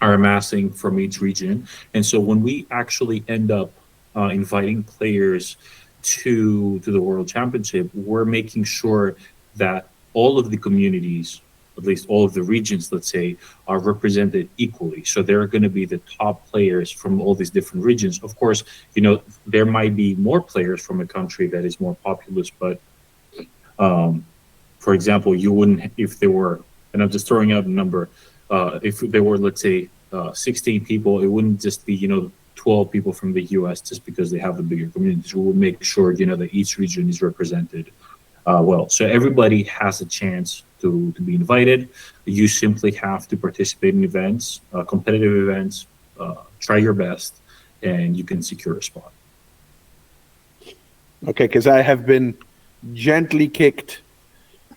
amassing from each region. And so when we actually end up inviting players to the World Championship, we're making sure that all of the communities, at least all of the regions, let's say, are represented equally. So there are going to be the top players from all these different regions. Of course, there might be more players from a country that is more populous, but for example, you wouldn't, if there were, and I'm just throwing out a number, if there were, let's say, 16 people, it wouldn't just be, 12 people from the US just because they have the bigger communities. We will make sure, that each region is represented well. So everybody has a chance to be invited. You simply have to participate in events, competitive events, try your best, and you can secure a spot. Okay, because I have been gently kicked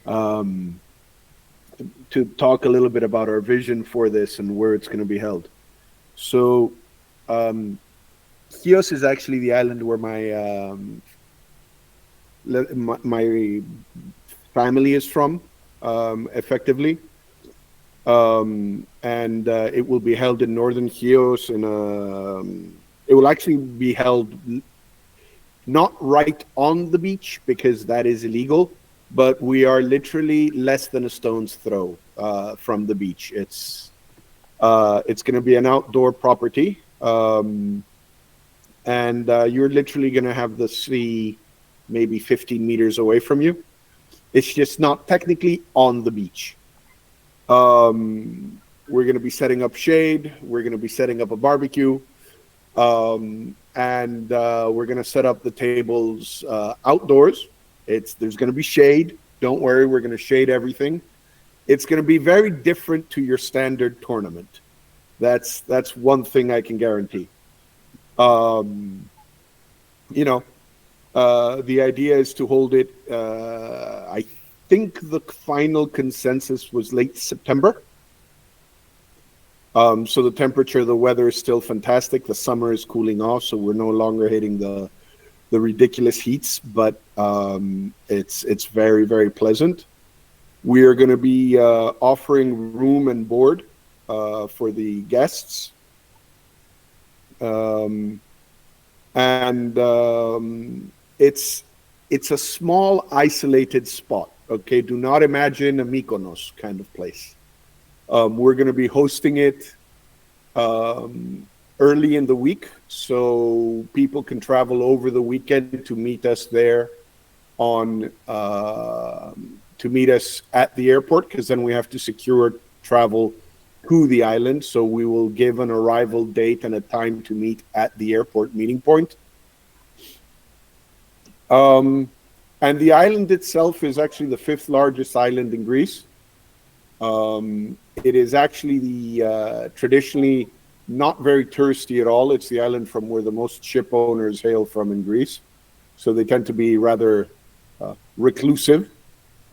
to talk a little bit about our vision for this and where it's going to be held. So, Chios is actually the island where my family is from, effectively. And it will be held in northern Chios. It will actually be held not right on the beach because that is illegal, but we are literally less than a stone's throw from the beach. It's going to be an outdoor property, and you're literally going to have the sea maybe 15 meters away from you. It's just not technically on the beach. We're going to be setting up shade. We're going to be setting up a barbecue. And we're going to set up the tables outdoors. There's going to be shade. Don't worry, we're going to shade everything. It's going to be very different to your standard tournament. That's one thing I can guarantee. The idea is to hold it. I think the final consensus was late September. So the temperature, the weather is still fantastic. The summer is cooling off, so we're no longer hitting the ridiculous heats, but it's very, very pleasant. We are going to be offering room and board for the guests. It's a small, isolated spot, okay? Do not imagine a Mykonos kind of place. We're going to be hosting it early in the week, so people can travel over the weekend to meet us there to meet us at the airport, because then we have to secure travel to the island. So we will give an arrival date and a time to meet at the airport meeting point. And the island itself is actually the 5th largest island in Greece. It is actually the traditionally not very touristy at all. It's the island from where the most ship owners hail from in Greece. So they tend to be rather reclusive.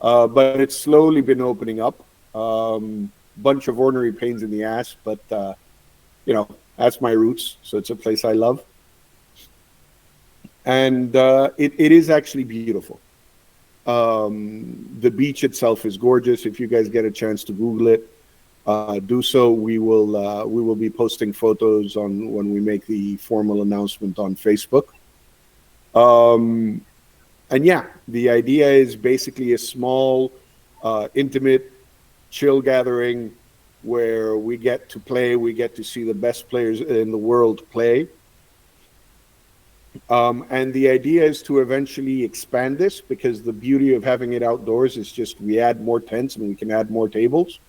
But it's slowly been opening up. Bunch of ordinary pains in the ass, but that's my roots. So it's a place I love. And it is actually beautiful. The beach itself is gorgeous. If you guys get a chance to Google it, do so. We will be posting photos when we make the formal announcement on Facebook. And yeah, the idea is basically a small, intimate, chill gathering where we get to play. We get to see the best players in the world play. And the idea is to eventually expand this, because the beauty of having it outdoors is just we add more tents and we can add more tables.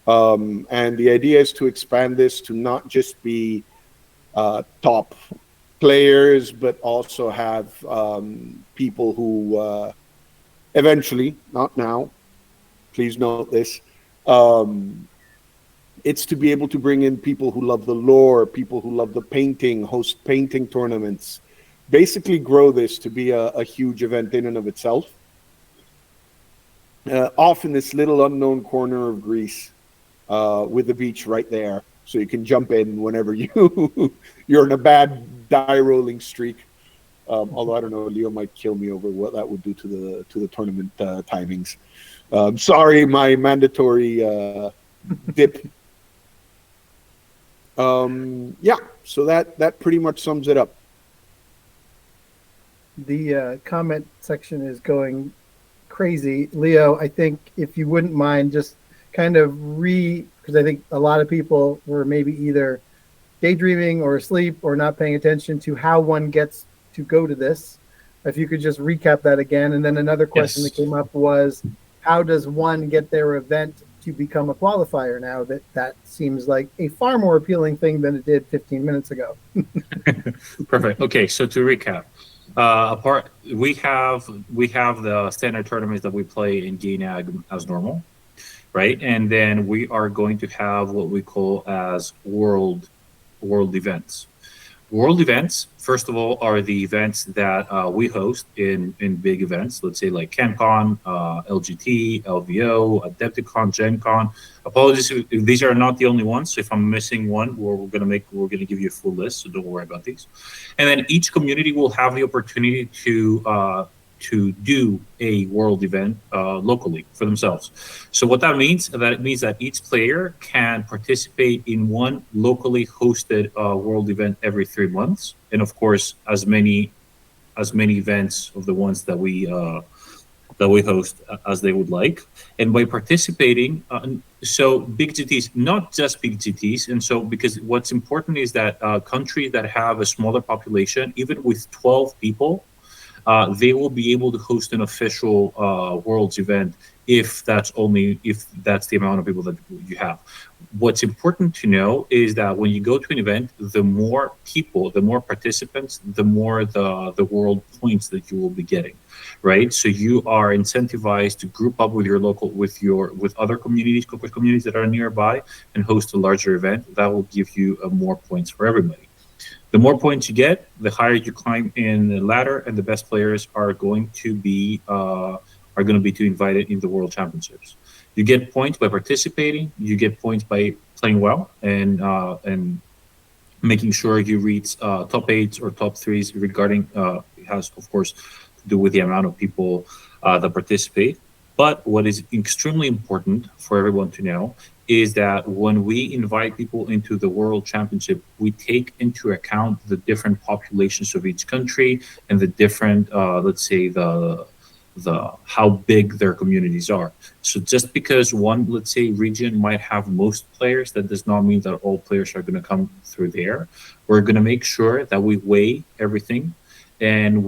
And the idea is to expand this to not just be top players, but also have people who eventually, not now, please note this, it's to be able to bring in people who love the lore, people who love the painting, host painting tournaments, basically grow this to be a huge event in and of itself. Off in this little unknown corner of Greece, with the beach right there, so you can jump in whenever you're in a bad die rolling streak. Although I don't know, Leo might kill me over what that would do to the tournament timings. Sorry, my mandatory dip. Yeah, so that pretty much sums it up. The comment section is going crazy. Leo, I think if you wouldn't mind just kind of because I think a lot of people were maybe either daydreaming or asleep or not paying attention to how one gets to go to this. If you could just recap that again. And then another question that came up was, how does one get their event to become a qualifier now? That seems like a far more appealing thing than it did 15 minutes ago. Perfect. Okay, so to recap, we have the standard tournaments that we play in GNAG as normal, right? And then we are going to have what we call as world events. World events, first of all, are the events that we host in big events. Let's say like CanCon, LGT, LVO, Adepticon, Gen Con. Apologies if these are not the only ones. So if I'm missing one, we're gonna give you a full list. So don't worry about these. And then each community will have the opportunity to do a world event locally for themselves. So what that means, it means that each player can participate in one locally hosted world event every 3 months, and of course as many events of the ones that we host as they would like. And by participating, so big GTs, not just big GTs, and so because what's important is that countries that have a smaller population, even with 12 people, they will be able to host an official Worlds event if that's the amount of people that you have. What's important to know is that when you go to an event, the more people, the more participants, the more the world points that you will be getting, right? So you are incentivized to group up with with other communities, Conquest communities that are nearby, and host a larger event. That will give you more points for everybody. The more points you get, the higher you climb in the ladder, and the best players are going to be invited in the World Championships. You get points by participating. You get points by playing well and making sure you reach top 8s or top 3s. Regarding it has of course to do with the amount of people that participate. But what is extremely important for everyone to know is that when we invite people into the World Championship, we take into account the different populations of each country and the different, let's say, the how big their communities are. So just because one, let's say, region might have most players, that does not mean that all players are going to come through there. We're going to make sure that we weigh everything. And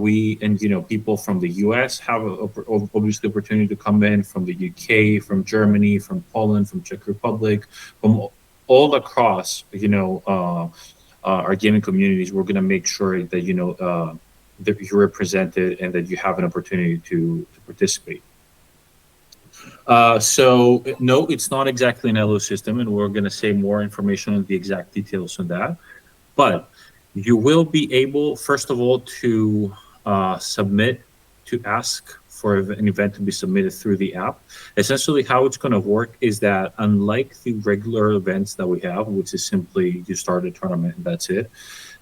people from the US have obviously the opportunity to come in, from the UK, from Germany, from Poland, from Czech Republic, from all across, our gaming communities. We're going to make sure that, that you're represented and that you have an opportunity to participate. So no, it's not exactly an LO system, and we're going to say more information on the exact details on that. But you will be able, first of all, to ask for an event to be submitted through the app. Essentially, how it's going to work is that, unlike the regular events that we have, which is simply you start a tournament and that's it,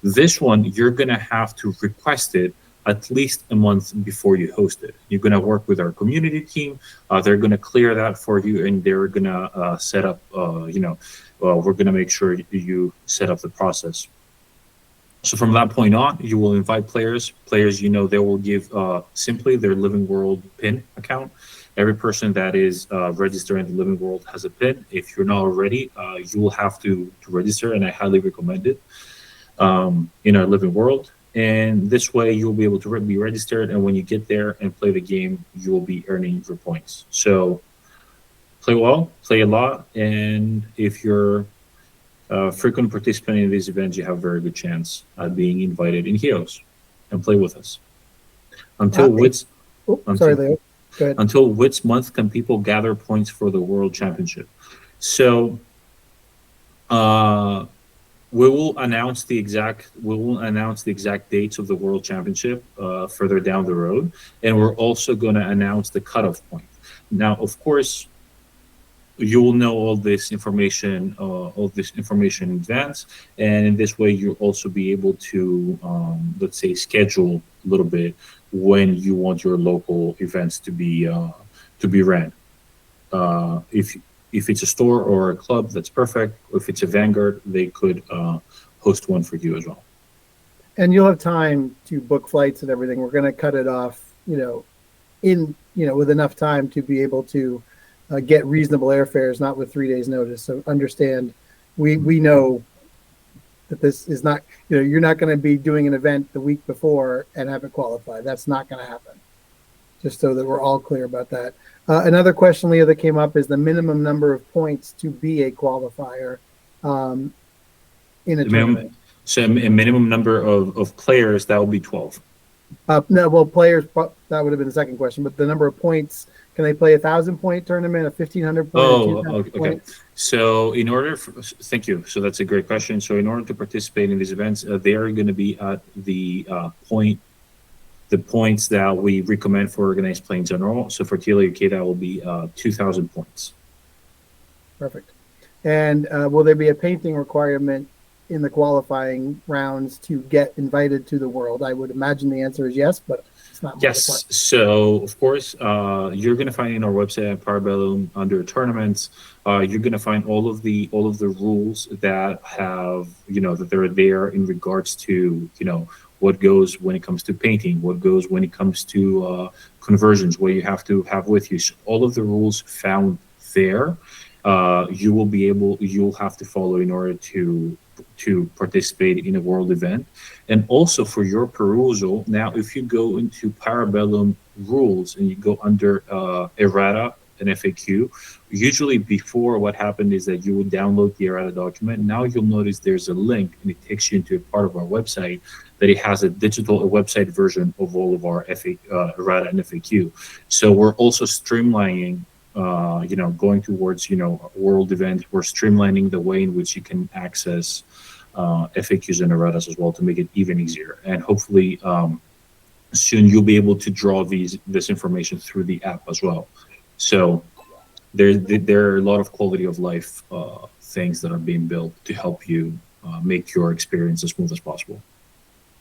this one, you're going to have to request it at least a month before you host it. You're going to work with our community team. They're going to clear that for you, and they're going to set up, we're going to make sure you set up the process. So from that point on, you will invite players. Players, they will give simply their Living World PIN account. Every person that is registered in the Living World has a PIN. If you're not already, you will have to register, and I highly recommend it in our Living World. And this way, you'll be able to be registered, and when you get there and play the game, you will be earning your points. So play well, play a lot, and if you're frequent participant in these events, you have a very good chance at being invited in Heroes and play with us. Until which Sorry, Leo. Go ahead. Until which month can people gather points for the World Championship? So we will announce the exact dates of the World Championship further down the road, and we're also going to announce the cutoff point. Now, of course, you will know all this information in advance, and in this way, you'll also be able to, let's say, schedule a little bit when you want your local events to be ran. If it's a store or a club, that's perfect. If it's a Vanguard, they could host one for you as well. And you'll have time to book flights and everything. We're going to cut it off, with enough time to be able to get reasonable airfares, not with 3 days notice. So understand, we know that this is not, you're not going to be doing an event the week before and have it qualify. That's not going to happen. Just so that we're all clear about that. Another question, Leo, that came up is the minimum number of points to be a qualifier in a tournament. So a minimum number of players, that will be 12. No, well, players, that would have been the second question, but the number of points, can they play 1,000-point tournament, a 1,500 point? Okay. So thank you. So that's a great question. So in order to participate in these events, they are going to be at the points that we recommend for organized play in general. So for TLUK, that will be 2,000 points. Perfect. And will there be a painting requirement in the qualifying rounds to get invited to the World? I would imagine the answer is yes, but it's not. Yes. So of course, you're going to find in our website at Bellum under tournaments. You're going to find all of the rules that have that they're there in regards to what goes when it comes to painting, what goes when it comes to conversions, what you have to have with you. So all of the rules found there, you'll have to follow in order to participate in a world event. And also for your perusal, now if you go into Parabellum rules and you go under errata and FAQ, usually before what happened is that you would download the errata document. Now you'll notice there's a link and it takes you into a part of our website that it has a website version of all of our errata and FAQ. So we're also streamlining going towards, a world event. We're streamlining the way in which you can access FAQs and erratas as well to make it even easier. And hopefully soon you'll be able to draw this information through the app as well. So there are a lot of quality of life things that are being built to help you make your experience as smooth as possible.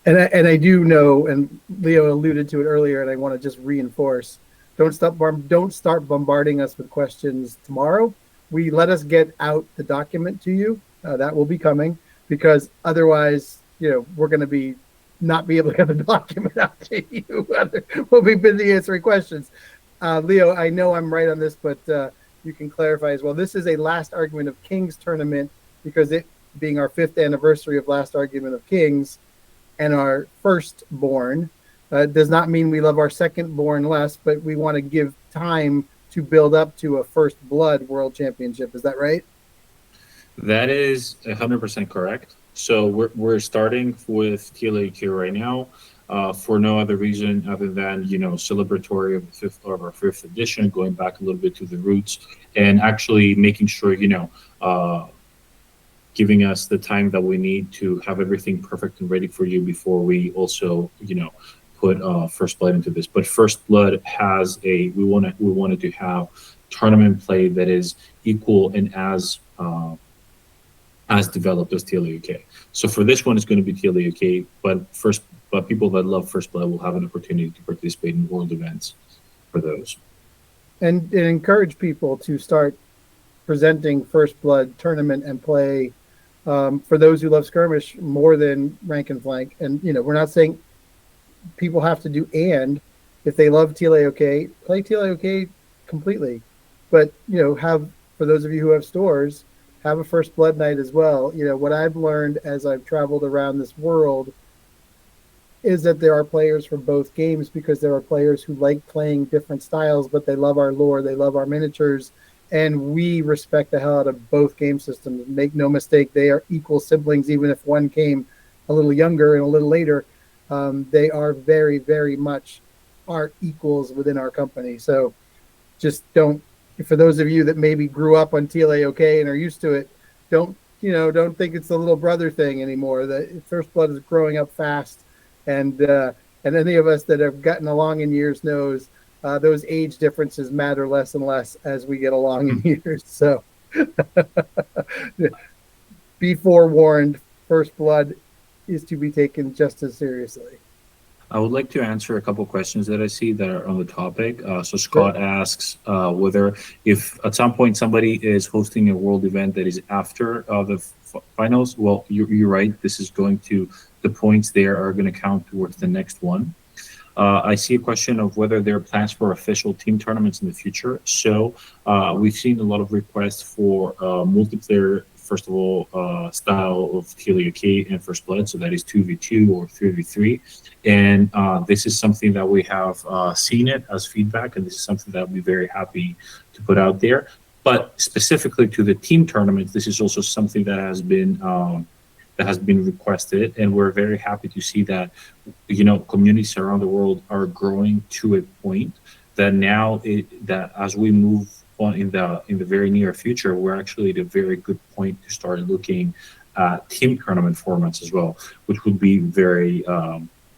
And I do know, and Leo alluded to it earlier, and I want to just reinforce, don't start bombarding us with questions tomorrow. Let us get out the document to you. That will be coming, because otherwise, we're going to not be able to get the document out to you. We'll be busy answering questions. Leo, I know I'm right on this, but you can clarify as well. This is a Last Argument of Kings tournament, because it being our 5th anniversary of Last Argument of Kings and our firstborn. Does not mean we love our second-born less, but we want to give time to build up to a First Blood World Championship. Is that right? That is 100% correct. So we're starting with TLAQ right now for no other reason other than celebratory of our 5th edition, going back a little bit to the roots, and actually making sure giving us the time that we need to have everything perfect and ready for you before we also put First Blood into this. But First Blood has we wanted to have tournament play that is equal and as developed as TLUK. So for this one, it's going to be TLUK, but people that love First Blood will have an opportunity to participate in world events for those. And encourage people to start presenting First Blood tournament and play for those who love skirmish more than rank and flank. And we're not saying people have to do, and if they love TLAOK, play TLAOK completely. But have, for those of you who have stores, have a First Blood night as well. What I've learned as I've traveled around this world is that there are players for both games, because there are players who like playing different styles, but they love our lore, they love our miniatures, and we respect the hell out of both game systems. Make no mistake, they are equal siblings, even if one came a little younger and a little later. They are very, very much our equals within our company. So just don't, for those of you that maybe grew up on TLAOK and are used to it, don't think it's the little brother thing anymore. The First Blood is growing up fast, and any of us that have gotten along in years knows those age differences matter less and less as we get along in years. So be forewarned, First Blood is to be taken just as seriously. I would like to answer a couple questions that I see that are on the topic. So Scott asks whether if at some point somebody is hosting a world event that is after the finals. Well, you're right. This is going to, the points there are going to count towards the next one. I see a question of whether there are plans for official team tournaments in the future. So we've seen a lot of requests for multiplayer, first of all, style of TLAOK and First Blood. So that is 2v2 or 3v3. And this is something that we have seen it as feedback, and this is something that we'll be very happy to put out there. But specifically to the team tournaments, this is also something that has been requested, and we're very happy to see that communities around the world are growing to a point that now that as we move on in the very near future, we're actually at a very good point to start looking at team tournament formats as well, which would be very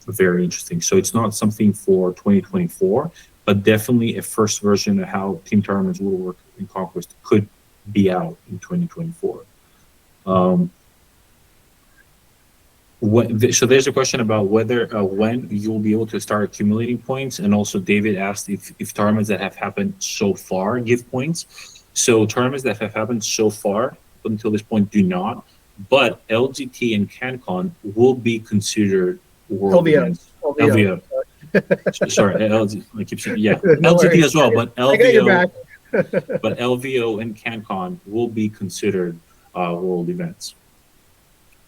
very interesting. So it's not something for 2024, but definitely a first version of how team tournaments will work in Conquest could be out in 2024. So there's a question about whether when you'll be able to start accumulating points, and also David asked if tournaments that have happened so far give points. So tournaments that have happened so far up until this point do not, but LGT and CanCon will be considered world events. LVO. Sorry, LG. I keep saying LGT as well, but LVO. But LVO and CanCon will be considered world events.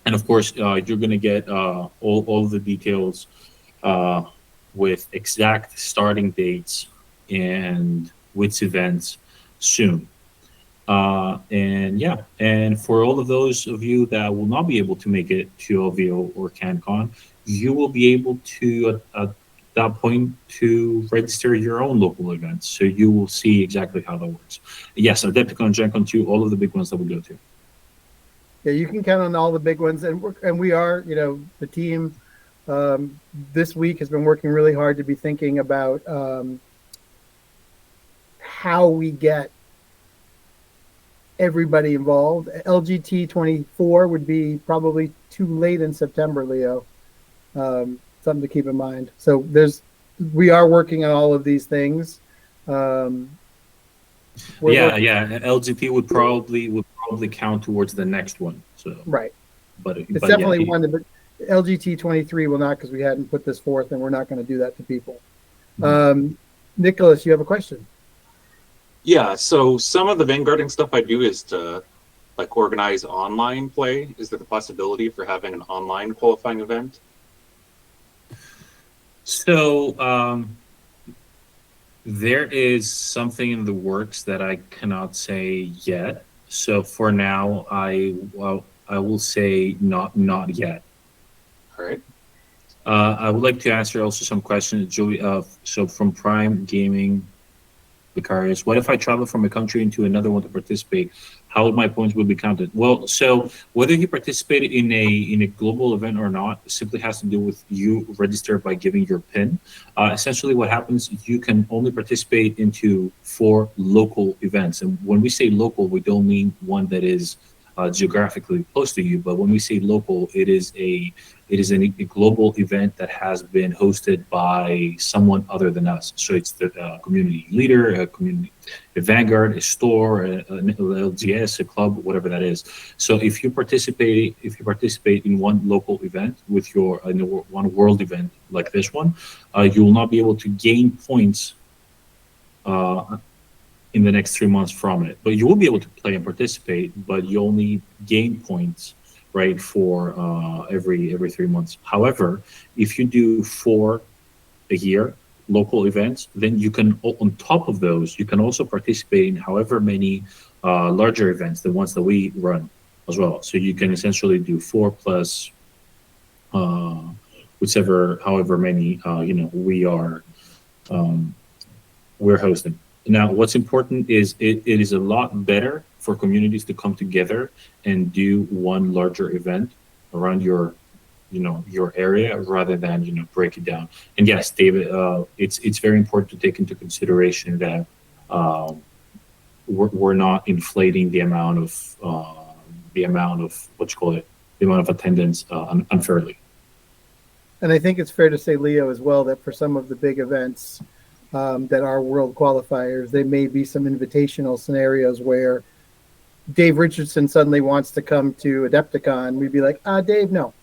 And of course, you're going to get all the details with exact starting dates and which events soon. And for all of those of you that will not be able to make it to LVO or CanCon, you will be able to at that point to register your own local events. So you will see exactly how that works. Yes, Adepticon, Gen Con 2, all of the big ones that we go to. Yeah, you can count on all the big ones, and we are, the team this week has been working really hard to be thinking about how we get everybody involved. LGT 24 would be probably too late in September, Leo. Something to keep in mind. So we are working on all of these things. LGT would probably count towards the next one. So right, but it's definitely one. But LGT 23 will not, because we hadn't put this forth, and we're not going to do that to people. Nicholas, you have a question? Yeah. So some of the vanguarding stuff I do is to organize online play. Is there the possibility for having an online qualifying event? So there is something in the works that I cannot say yet. So for now, I will say not yet. All right. I would like to answer also some questions, Joey. So from Prime Gaming, Vicarious, what if I travel from a country into another one to participate? How would my points be counted? Well, so whether you participated in a global event or not simply has to do with you register by giving your PIN. Essentially, what happens, you can only participate into 4 local events, and when we say local, we don't mean one that is geographically close to you, but when we say local, it is a global event that has been hosted by someone other than us. So it's the community leader, a vanguard, a store, an LGS, a club, whatever that is. So if you participate in one local event with your one world event like this one, you will not be able to gain points in the next 3 months from it. But you will be able to play and participate, but you only gain points, right, for every 3 months. However, if you do 4 a year, local events, then you can, on top of those, you can also participate in however many larger events, the ones that we run as well. So you can essentially do 4 plus whichever, however many um, we're hosting. Now, what's important is it is a lot better for communities to come together and do one larger event around your area rather than break it down. And yes, David, it's very important to take into consideration that we're not inflating the amount of what you call it, the amount of attendance unfairly. And I think it's fair to say, Leo, as well, that for some of the big events that are world qualifiers, there may be some invitational scenarios where Dave Richardson suddenly wants to come to Adepticon. We'd be like, Dave, no.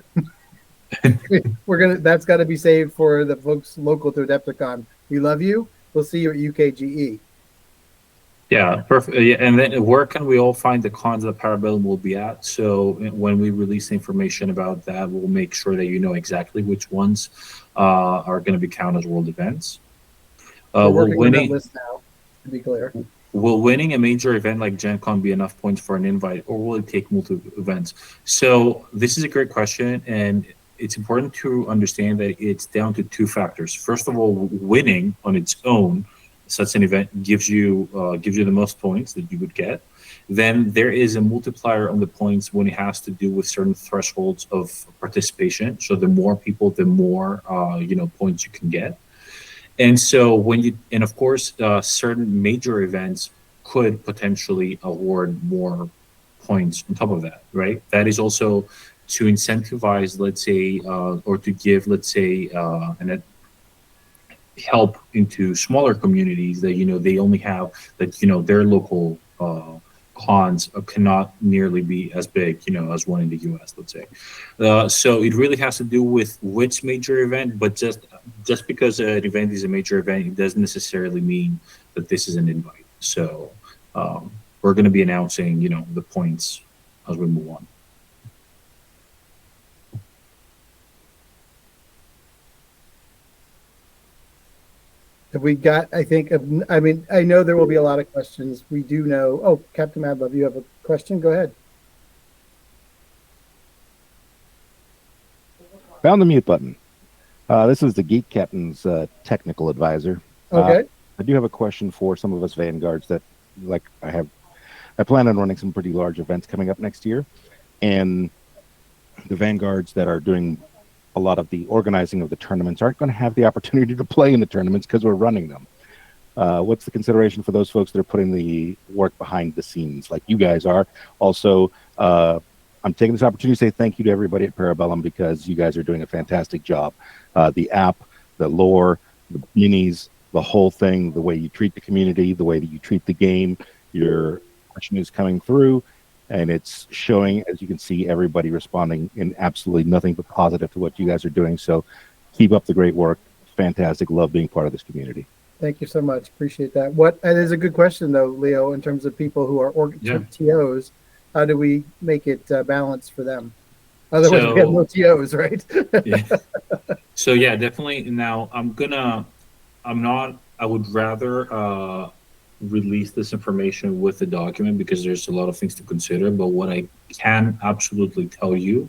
That's got to be saved for the folks local to Adepticon. We love you. We'll see you at UKGE. Yeah, perfect. Yeah, and then where can we all find the cons that Parabellum will be at? So when we release information about that, we'll make sure that you know exactly which ones are going to be counted as world events. We're working on that list now, to be clear. Will winning a major event like Gen Con be enough points for an invite, or will it take multiple events? So this is a great question, and it's important to understand that it's down to 2 factors. First of all, winning on its own such an event gives you the most points that you would get. Then there is a multiplier on the points when it has to do with certain thresholds of participation. So the more people, the more points you can get. And so of course, certain major events could potentially award more points on top of that, right? That is also to incentivize, let's say, or to give, let's say, help into smaller communities that they only have that their local cons cannot nearly be as big as one in the US, let's say. So it really has to do with which major event, but just because an event is a major event, it doesn't necessarily mean that this is an invite. So we're going to be announcing the points as we move on. We got, I know there will be a lot of questions. We do know. Oh, Captain Madlove, you have a question? Go ahead. Found the mute button. This is the Geek Captain's technical advisor. Okay. I do have a question for some of us Vanguards that, I plan on running some pretty large events coming up next year. And the Vanguards that are doing a lot of the organizing of the tournaments aren't going to have the opportunity to play in the tournaments because we're running them. What's the consideration for those folks that are putting the work behind the scenes like you guys are? Also, I'm taking this opportunity to say thank you to everybody at Parabellum because you guys are doing a fantastic job. The app, the lore, the minis, the whole thing, the way you treat the community, the way that you treat the game, your question is coming through. And it's showing, as you can see, everybody responding in absolutely nothing but positive to what you guys are doing. So keep up the great work. Fantastic. Love being part of this community. Thank you so much. Appreciate that. That is a good question, though, Leo, in terms of people who are TOs. How do we make it balanced for them? Otherwise, we have no TOs, right? Yeah. So, yeah, definitely. Now, I would rather release this information with the document because there's a lot of things to consider, but what I can absolutely tell you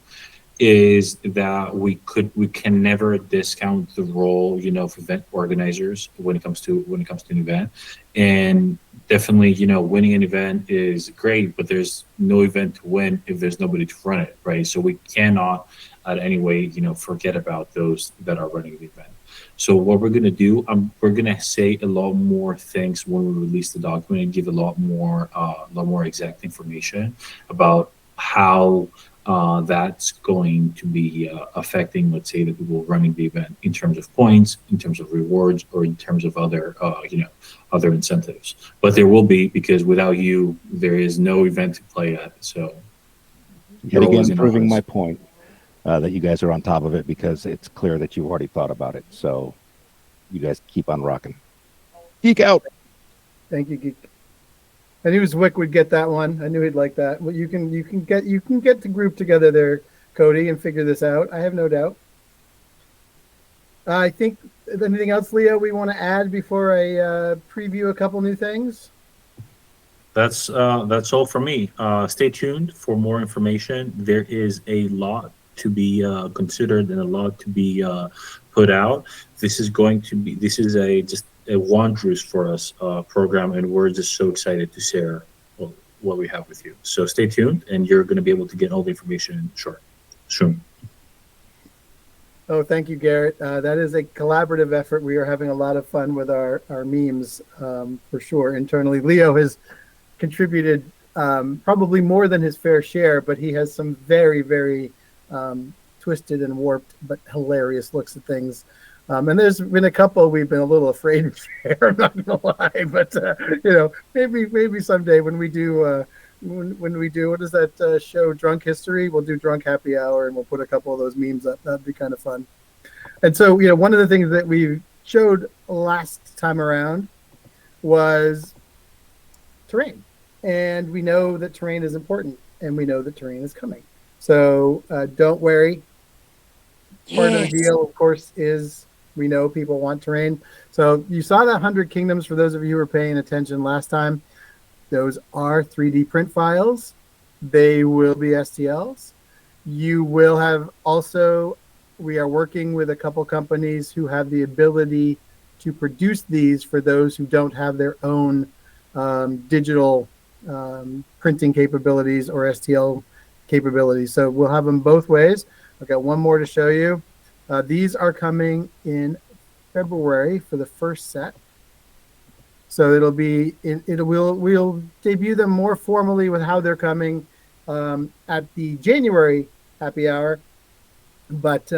is that we can never discount the role of event organizers when it comes to an event. And definitely winning an event is great, but there's no event to win if there's nobody to run it, right? So we cannot in any way forget about those that are running the event. So what we're going to do, we're going to say a lot more things when we release the document and give a lot more exact information about how that's going to be affecting, let's say, the people running the event in terms of points, in terms of rewards, or in terms of other incentives. But there will be, because without you, there is no event to play at. So yet again, proving my point. That you guys are on top of it because it's clear that you've already thought about it. So you guys keep on rocking. Geek out. Thank you, Geek. I knew Zwick would get that one. I knew he'd like that. Well, you can get the group together there, Cody, and figure this out. I have no doubt. I think anything else, Leo, we want to add before I preview a couple new things? That's all for me. Stay tuned for more information. There is a lot to be considered and a lot to be put out. This is a just a wondrous for us program, and we're just so excited to share what we have with you. So stay tuned, and you're going to be able to get all the information soon. Oh, thank you, Garrett. That is a collaborative effort. We are having a lot of fun with our memes for sure internally. Leo has contributed probably more than his fair share, but he has some very, very twisted and warped but hilarious looks at things. And there's been a couple we've been a little afraid to share. I'm not gonna lie, but maybe someday when we do when we do what is that show, Drunk History, we'll do Drunk Happy Hour and we'll put a couple of those memes up. That'd be kind of fun. And so one of the things that we showed last time around was terrain, and we know that terrain is important, and we know that terrain is coming. So don't worry. Part of the deal, of course, is we know people want terrain. So you saw that 100 Kingdoms, for those of you who were paying attention last time. Those are 3D print files. They will be STLs. You will have also, we are working with a couple companies who have the ability to produce these for those who don't have their own digital printing capabilities or STL capabilities. So we'll have them both ways. I've got one more to show you. These are coming in February for the first set. So we'll debut them more formally with how they're coming at the January happy hour. But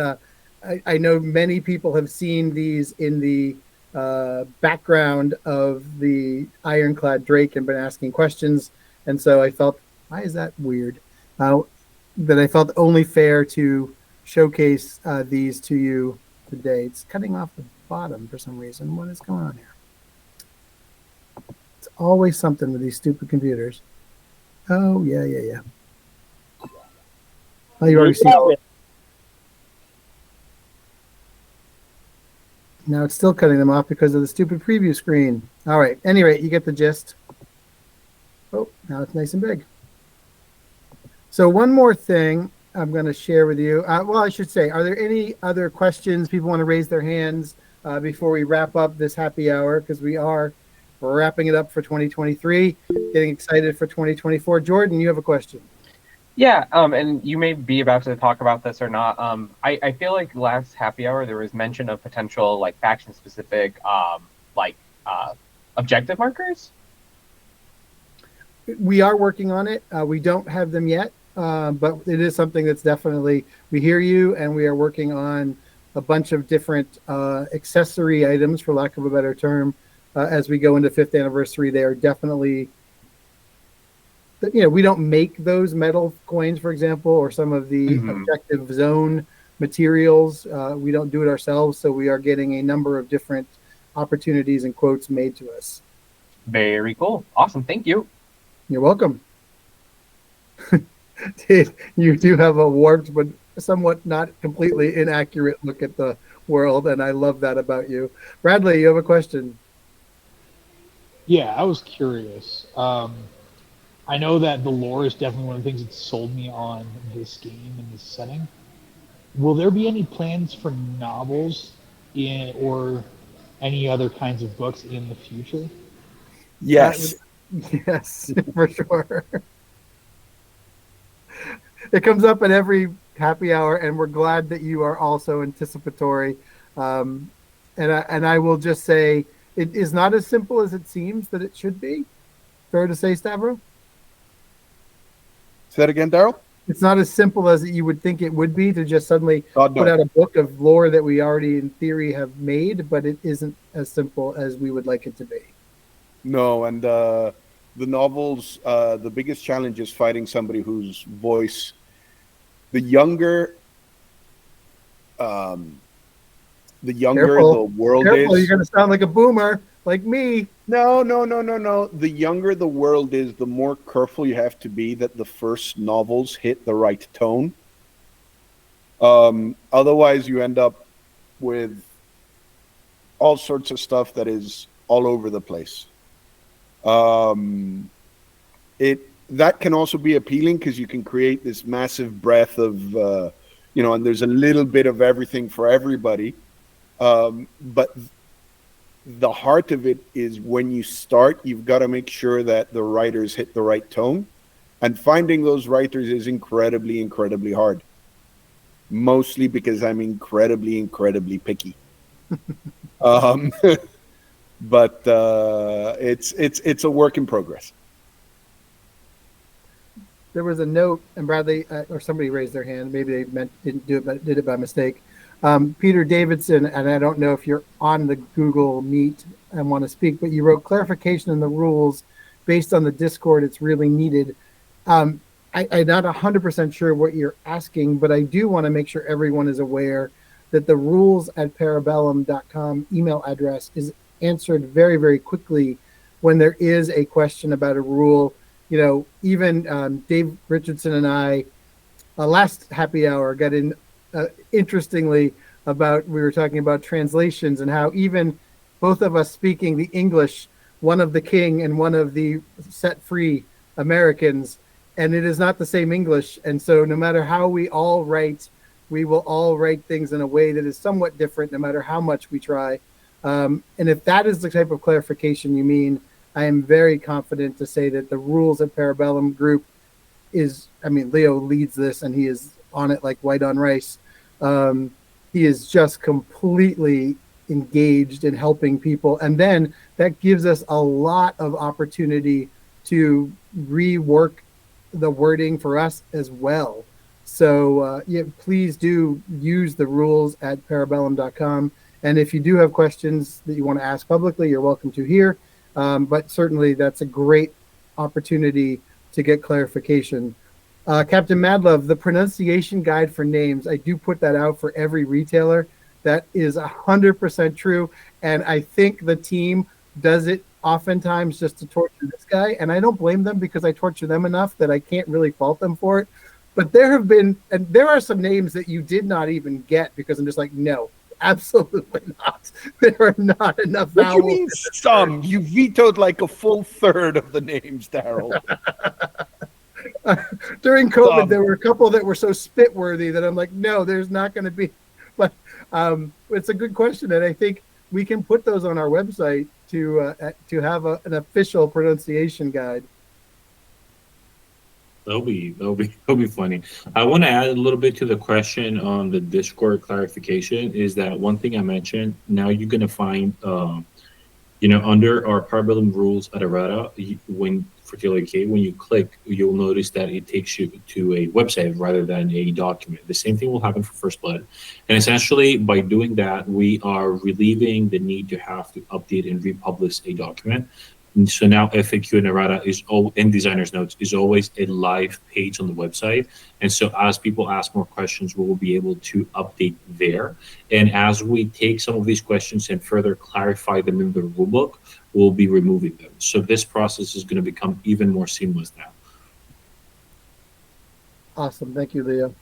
I know many people have seen these in the background of the Ironclad Drake and been asking questions. And so I felt, why is that weird? That I felt only fair to showcase these to you today. It's cutting off the bottom for some reason. What is going on here? It's always something with these stupid computers. Oh, yeah. Oh, you already see it. Now it's still cutting them off because of the stupid preview screen. All right. Anyway, you get the gist. Oh, now it's nice and big. So one more thing I'm going to share with you. Well, I should say, are there any other questions people want to raise their hands before we wrap up this happy hour? Because we're wrapping it up for 2023, getting excited for 2024. Jordan, you have a question. Yeah, and you may be about to talk about this or not. I feel like last happy hour there was mention of potential like faction specific objective markers. We are working on it. We don't have them yet, but it is something that's definitely, we hear you, and we are working on a bunch of different accessory items, for lack of a better term, as we go into 5th anniversary. They are definitely, we don't make those metal coins, for example, or some of the objective zone materials. We don't do it ourselves, so we are getting a number of different opportunities and quotes made to us. Very cool. Awesome. Thank you. You're welcome. You do have a warped but somewhat not completely inaccurate look at the world, and I love that about you. Bradley, you have a question. Yeah, I was curious. I know that the lore is definitely one of the things that sold me on this game and this setting. Will there be any plans for novels or any other kinds of books in the future? Yes. Yes, for sure. It comes up at every happy hour, and we're glad that you are also anticipatory. And I will just say, it is not as simple as it seems that it should be. Fair to say, Stavro? Say that again, Daryl? It's not as simple as you would think it would be to just suddenly God, no. put out a book of lore that we already, in theory, have made, but it isn't as simple as we would like it to be. No, and the novels, the biggest challenge is finding somebody whose voice, the younger the world Careful, is. you're going to sound like a boomer, like me. No. The younger the world is, the more careful you have to be that the first novels hit the right tone. Otherwise, you end up with all sorts of stuff that is all over the place. It that can also be appealing because you can create this massive breadth of and there's a little bit of everything for everybody. But the heart of it is when you start, you've got to make sure that the writers hit the right tone, and finding those writers is incredibly, incredibly hard. Mostly because I'm incredibly, incredibly picky. But it's a work in progress. There was a note, and Bradley or somebody raised their hand. Maybe they didn't do it, but did it by mistake. Peter Davidson, and I don't know if you're on the Google Meet and want to speak, but you wrote clarification in the rules based on the Discord. It's really needed. I'm not 100% sure what you're asking, but I do want to make sure everyone is aware that the rules at parabellum.com email address is answered very, very quickly when there is a question about a rule. Even Dave Richardson and I, last happy hour, got in interestingly we were talking about translations and how even both of us speaking the English, one of the king and one of the set free Americans, and it is not the same English. And so no matter how we all write, we will all write things in a way that is somewhat different no matter how much we try. And if that is the type of clarification you mean, I am very confident to say that the rules at Parabellum Group Leo leads this and he is on it like white on rice. He is just completely engaged in helping people. And then that gives us a lot of opportunity to rework the wording for us as well. So please do use the rules at parabellum.com. And if you do have questions that you want to ask publicly, you're welcome to here. But certainly that's a great opportunity to get clarification. Captain Madlove, the pronunciation guide for names, I do put that out for every retailer. That is 100% true. And I think the team does it oftentimes just to torture this guy. And I don't blame them because I torture them enough that I can't really fault them for it. But there are some names that you did not even get because I'm just like, no. Absolutely not. There are not enough vowels. What do you mean some? You vetoed like a full third of the names, Daryl. During COVID, there were a couple that were so spit-worthy that I'm like, no, there's not going to be. But it's a good question, and I think we can put those on our website to have an official pronunciation guide. That'll be funny. I want to add a little bit to the question on the Discord clarification. Is that one thing I mentioned? Now you're gonna find, under our Parabellum rules at errata, when you click, you'll notice that it takes you to a website rather than a document. The same thing will happen for First Blood, and essentially by doing that, we are relieving the need to have to update and republish a document. So now FAQ and errata in designer's notes is always a live page on the website. And so as people ask more questions, we will be able to update there. And as we take some of these questions and further clarify them in the rulebook, we'll be removing them. So this process is going to become even more seamless now. Awesome. Thank you, Leo.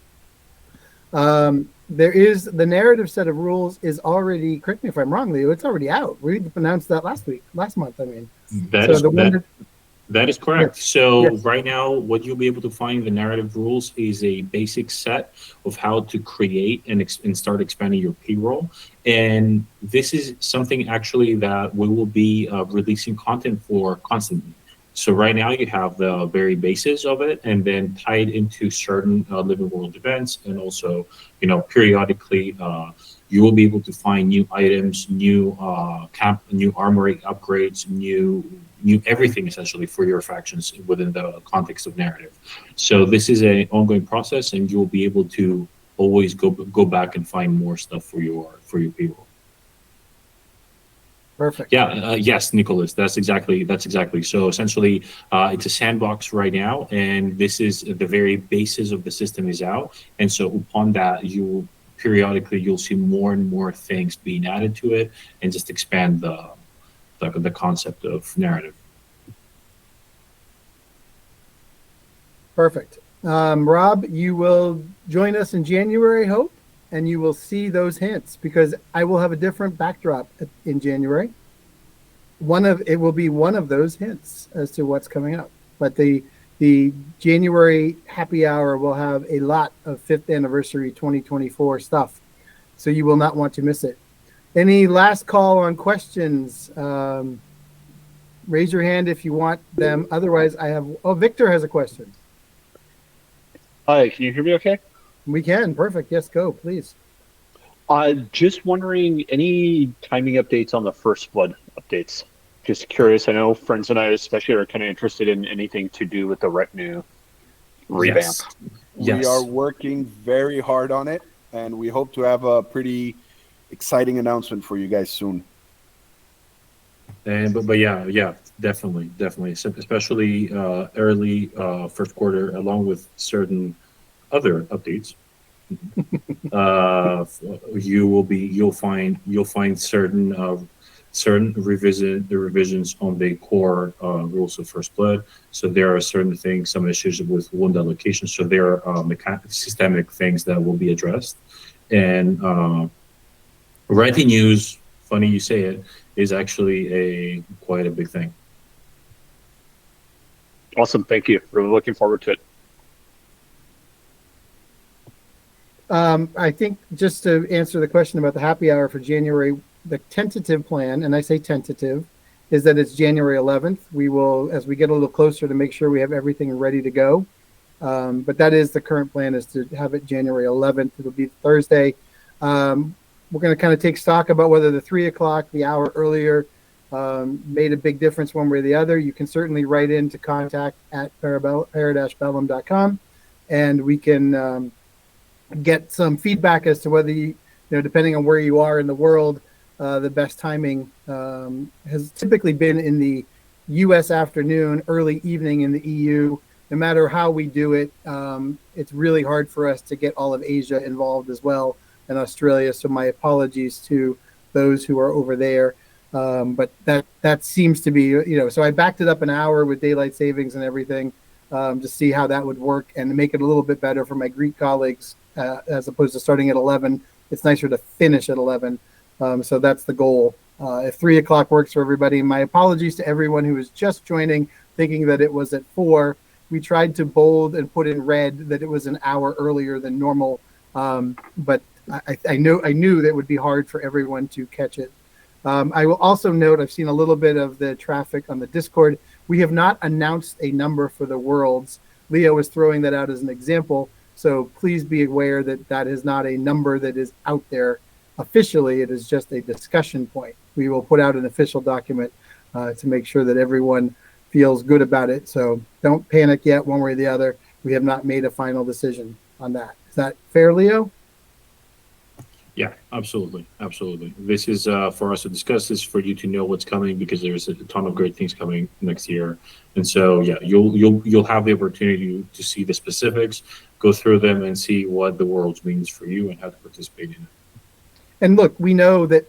There is the narrative set of rules is already, correct me if I'm wrong, Leo, it's already out. We announced that last month. That is correct. Yes. So yes. Right now, what you'll be able to find in the narrative rules is a basic set of how to create and start expanding your payroll. And this is something actually that we will be releasing content for constantly. So right now you have the very basis of it, and then tied into certain living world events, and also, periodically you will be able to find new items, new new armory upgrades, new everything essentially for your factions within the context of narrative. So this is an ongoing process, and you will be able to always go back and find more stuff for your people. Perfect. Yeah. Yes, Nicholas. That's exactly. So essentially, it's a sandbox right now, and this is the very basis of the system is out. And so upon that, you'll see more and more things being added to it, and just expand the concept of narrative. Perfect. Rob, you will join us in January, I hope. and you will see those hints because I will have a different backdrop in January. It will be one of those hints as to what's coming up. But the January happy hour will have a lot of 5th anniversary 2024 stuff, so you will not want to miss it. Any last call on questions? Raise your hand if you want them. Otherwise, Victor has a question. Hi, can you hear me okay? We can. Perfect. Yes, go, please. Just wondering, any timing updates on the First Blood updates? Just curious. I know friends and I especially are kind of interested in anything to do with the retinue revamp. Yes. We are working very hard on it, and we hope to have a pretty exciting announcement for you guys soon. And but yeah, definitely, especially early first quarter, along with certain other updates. You'll find certain revisions on the core rules of First Blood. So there are certain things, some issues with wound allocation. So there are systemic things that will be addressed. And writing news, funny you say it, is actually quite a big thing. Awesome, thank you. Really looking forward to it. I think just to answer the question about the happy hour for January, the tentative plan, and I say tentative, is that it's January 11th. We will, as we get a little closer, to make sure we have everything ready to go. But that is the current plan, is to have it January 11th. It'll be Thursday. We're going to kind of take stock about whether the 3 o'clock, the hour earlier, made a big difference one way or the other. You can certainly write in to contact@para-bellum.com, and we can get some feedback as to whether depending on where you are in the world, the best timing has typically been in the U.S. afternoon, early evening in the EU. No matter how we do it, it's really hard for us to get all of Asia involved as well, and Australia. So my apologies to those who are over there. But that seems to be, so I backed it up an hour with daylight savings and everything to see how that would work and to make it a little bit better for my Greek colleagues as opposed to starting at 11. It's nicer to finish at 11. So that's the goal. If 3 o'clock works for everybody, my apologies to everyone who was just joining thinking that it was at 4. We tried to bold and put in red that it was an hour earlier than normal. But I knew that it would be hard for everyone to catch it. I will also note, I've seen a little bit of the traffic on the Discord. We have not announced a number for the Worlds. Leo was throwing that out as an example. So please be aware that that is not a number that is out there officially. It is just a discussion point. We will put out an official document to make sure that everyone feels good about it. So don't panic yet one way or the other. We have not made a final decision on that. Is that fair, Leo? Yeah, absolutely. This is for us to discuss. This for you to know what's coming, because there's a ton of great things coming next year. And so, yeah, you'll have the opportunity to see the specifics, go through them, and see what the Worlds means for you and how to participate in it. And look, we know that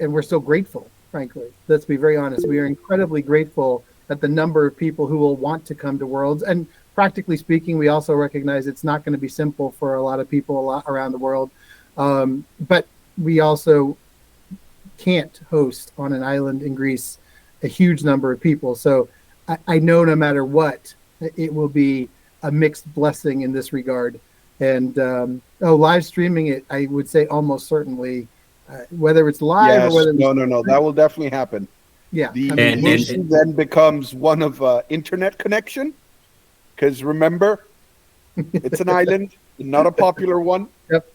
and we're so grateful, frankly. Let's be very honest. We are incredibly grateful at the number of people who will want to come to Worlds. And practically speaking, we also recognize it's not going to be simple for a lot of people around the world. But we also can't host on an island in Greece a huge number of people. So I know no matter what, it will be a mixed blessing in this regard. And live streaming it, I would say almost certainly, whether it's live or whether it's no, that will definitely happen. Yeah. The issue then becomes one of internet connection, because remember, it's an island, not a popular one. Yep.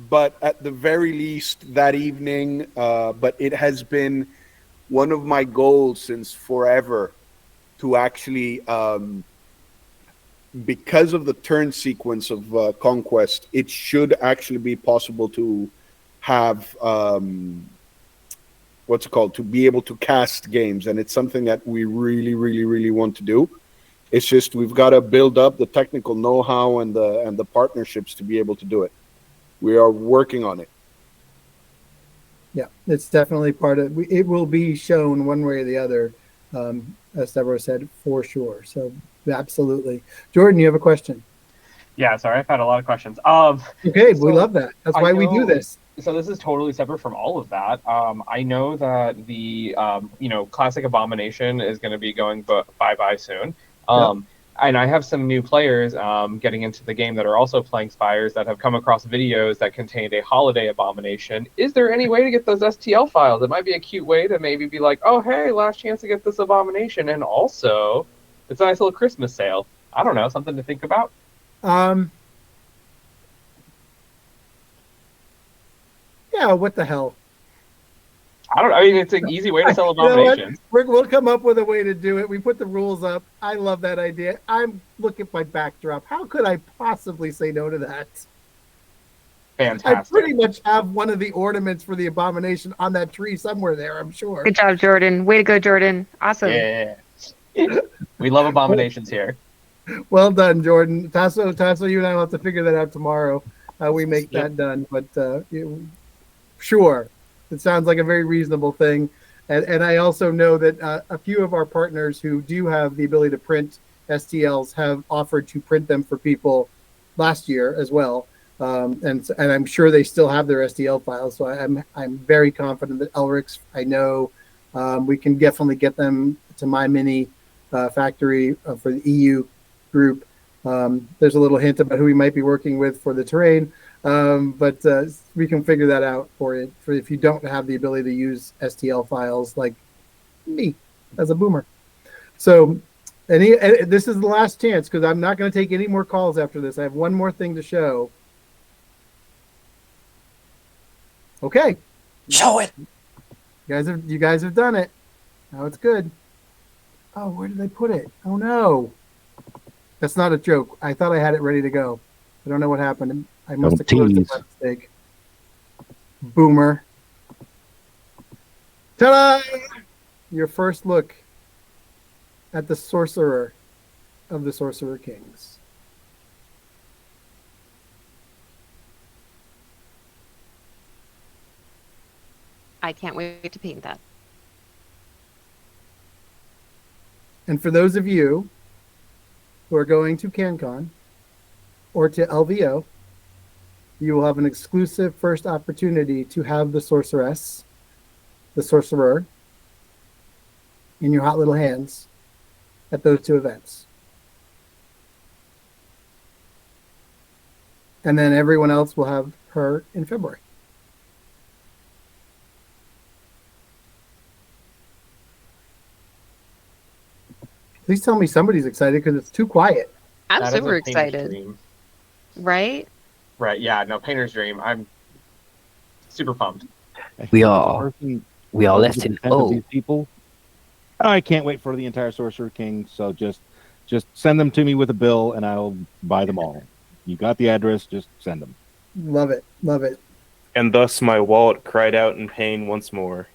But at the very least that evening, but it has been one of my goals since forever to actually, because of the turn sequence of Conquest, it should actually be possible to have, to be able to cast games. And it's something that we really, really, really want to do. It's just we've got to build up the technical know-how and the partnerships to be able to do it. We are working on it. Yeah, it's definitely part of it. It will be shown one way or the other, as Deborah said, for sure. So absolutely. Jordan, you have a question? Yeah, sorry, I've had a lot of questions. Okay, we so love that. That's I why we do know- this. So this is totally separate from all of that. I know that the classic Abomination is going to be going bye soon. And I have some new players getting into the game that are also playing Spires that have come across videos that contained a holiday Abomination. Is there any way to get those STL files? It might be a cute way to maybe be like, oh hey, last chance to get this Abomination, and also it's a nice little Christmas sale. I don't know, something to think about. Yeah, what the hell? I mean, it's an easy way to sell You know what? Abominations. We'll come up with a way to do it. We put the rules up. I love that idea. I'm looking at my backdrop. How could I possibly say no to that? Fantastic. I pretty much have one of the ornaments for the Abomination on that tree somewhere there, I'm sure. Good job, Jordan. Way to go, Jordan. Awesome. Yeah. We love Abominations here. Well done, Jordan. Tasso, you and I will have to figure that out tomorrow. How we make that done. But sure, it sounds like a very reasonable thing. And I also know that a few of our partners who do have the ability to print STLs have offered to print them for people last year as well. And I'm sure they still have their STL files. So I'm very confident that Elric's, I know we can definitely get them to my mini factory for the EU group. There's a little hint about who we might be working with for the terrain, but we can figure that out for it. For if you don't have the ability to use STL files like me as a boomer. So this is the last chance because I'm not going to take any more calls after this. I have one more thing to show. Okay. Show it. You guys have done it. Now it's good. Oh, where did they put it? Oh no. That's not a joke. I thought I had it ready to go. I don't know what happened. I must have closed it by mistake. Boomer. Ta-da! Your first look at the sorcerer of the Sorcerer Kings. I can't wait to paint that. And for those of you who are going to CanCon or to LVO, you will have an exclusive first opportunity to have the sorceress, the sorcerer, in your hot little hands at those two events. And then everyone else will have her in February. Please tell me somebody's excited because it's too quiet. I'm That is super a painter's excited. dream. Right? Right, yeah, no, painter's dream. I'm super pumped. We are left in these people. I can't wait for the entire Sorcerer King. So just send them to me with a bill, and I'll buy them all. You got the address? Just send them. Love it, love it. And thus my wallet cried out in pain once more.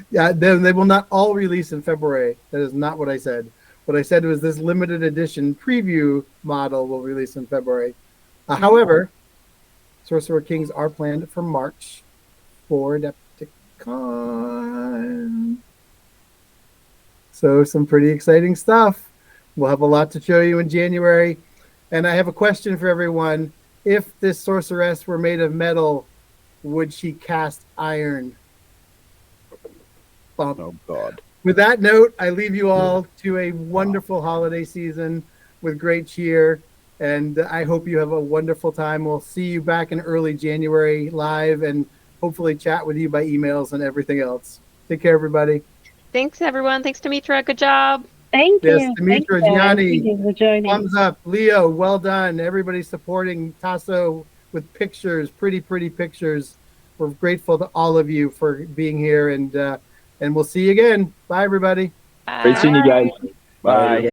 Yeah, they will not all release in February. That is not what I said. What I said was this limited edition preview model will release in February. However, Sorcerer Kings are planned for March for Adepticon. So some pretty exciting stuff. We'll have a lot to show you in January. And I have a question for everyone. If this sorceress were made of metal, would she cast iron? Oh, God. With that note, I leave you all to a wonderful holiday season with great cheer. And I hope you have a wonderful time. We'll see you back in early January live and hopefully chat with you by emails and everything else. Take care, everybody. Thanks, everyone. Thanks, Demetra. Good job. Thank Yes, you. Demetra, Thank Gianni, you for joining. thumbs up. Leo, well done. Everybody supporting Tasso with pictures, pretty pictures. We're grateful to all of you for being here, and we'll see you again. Bye, everybody. Great seeing you guys. Bye.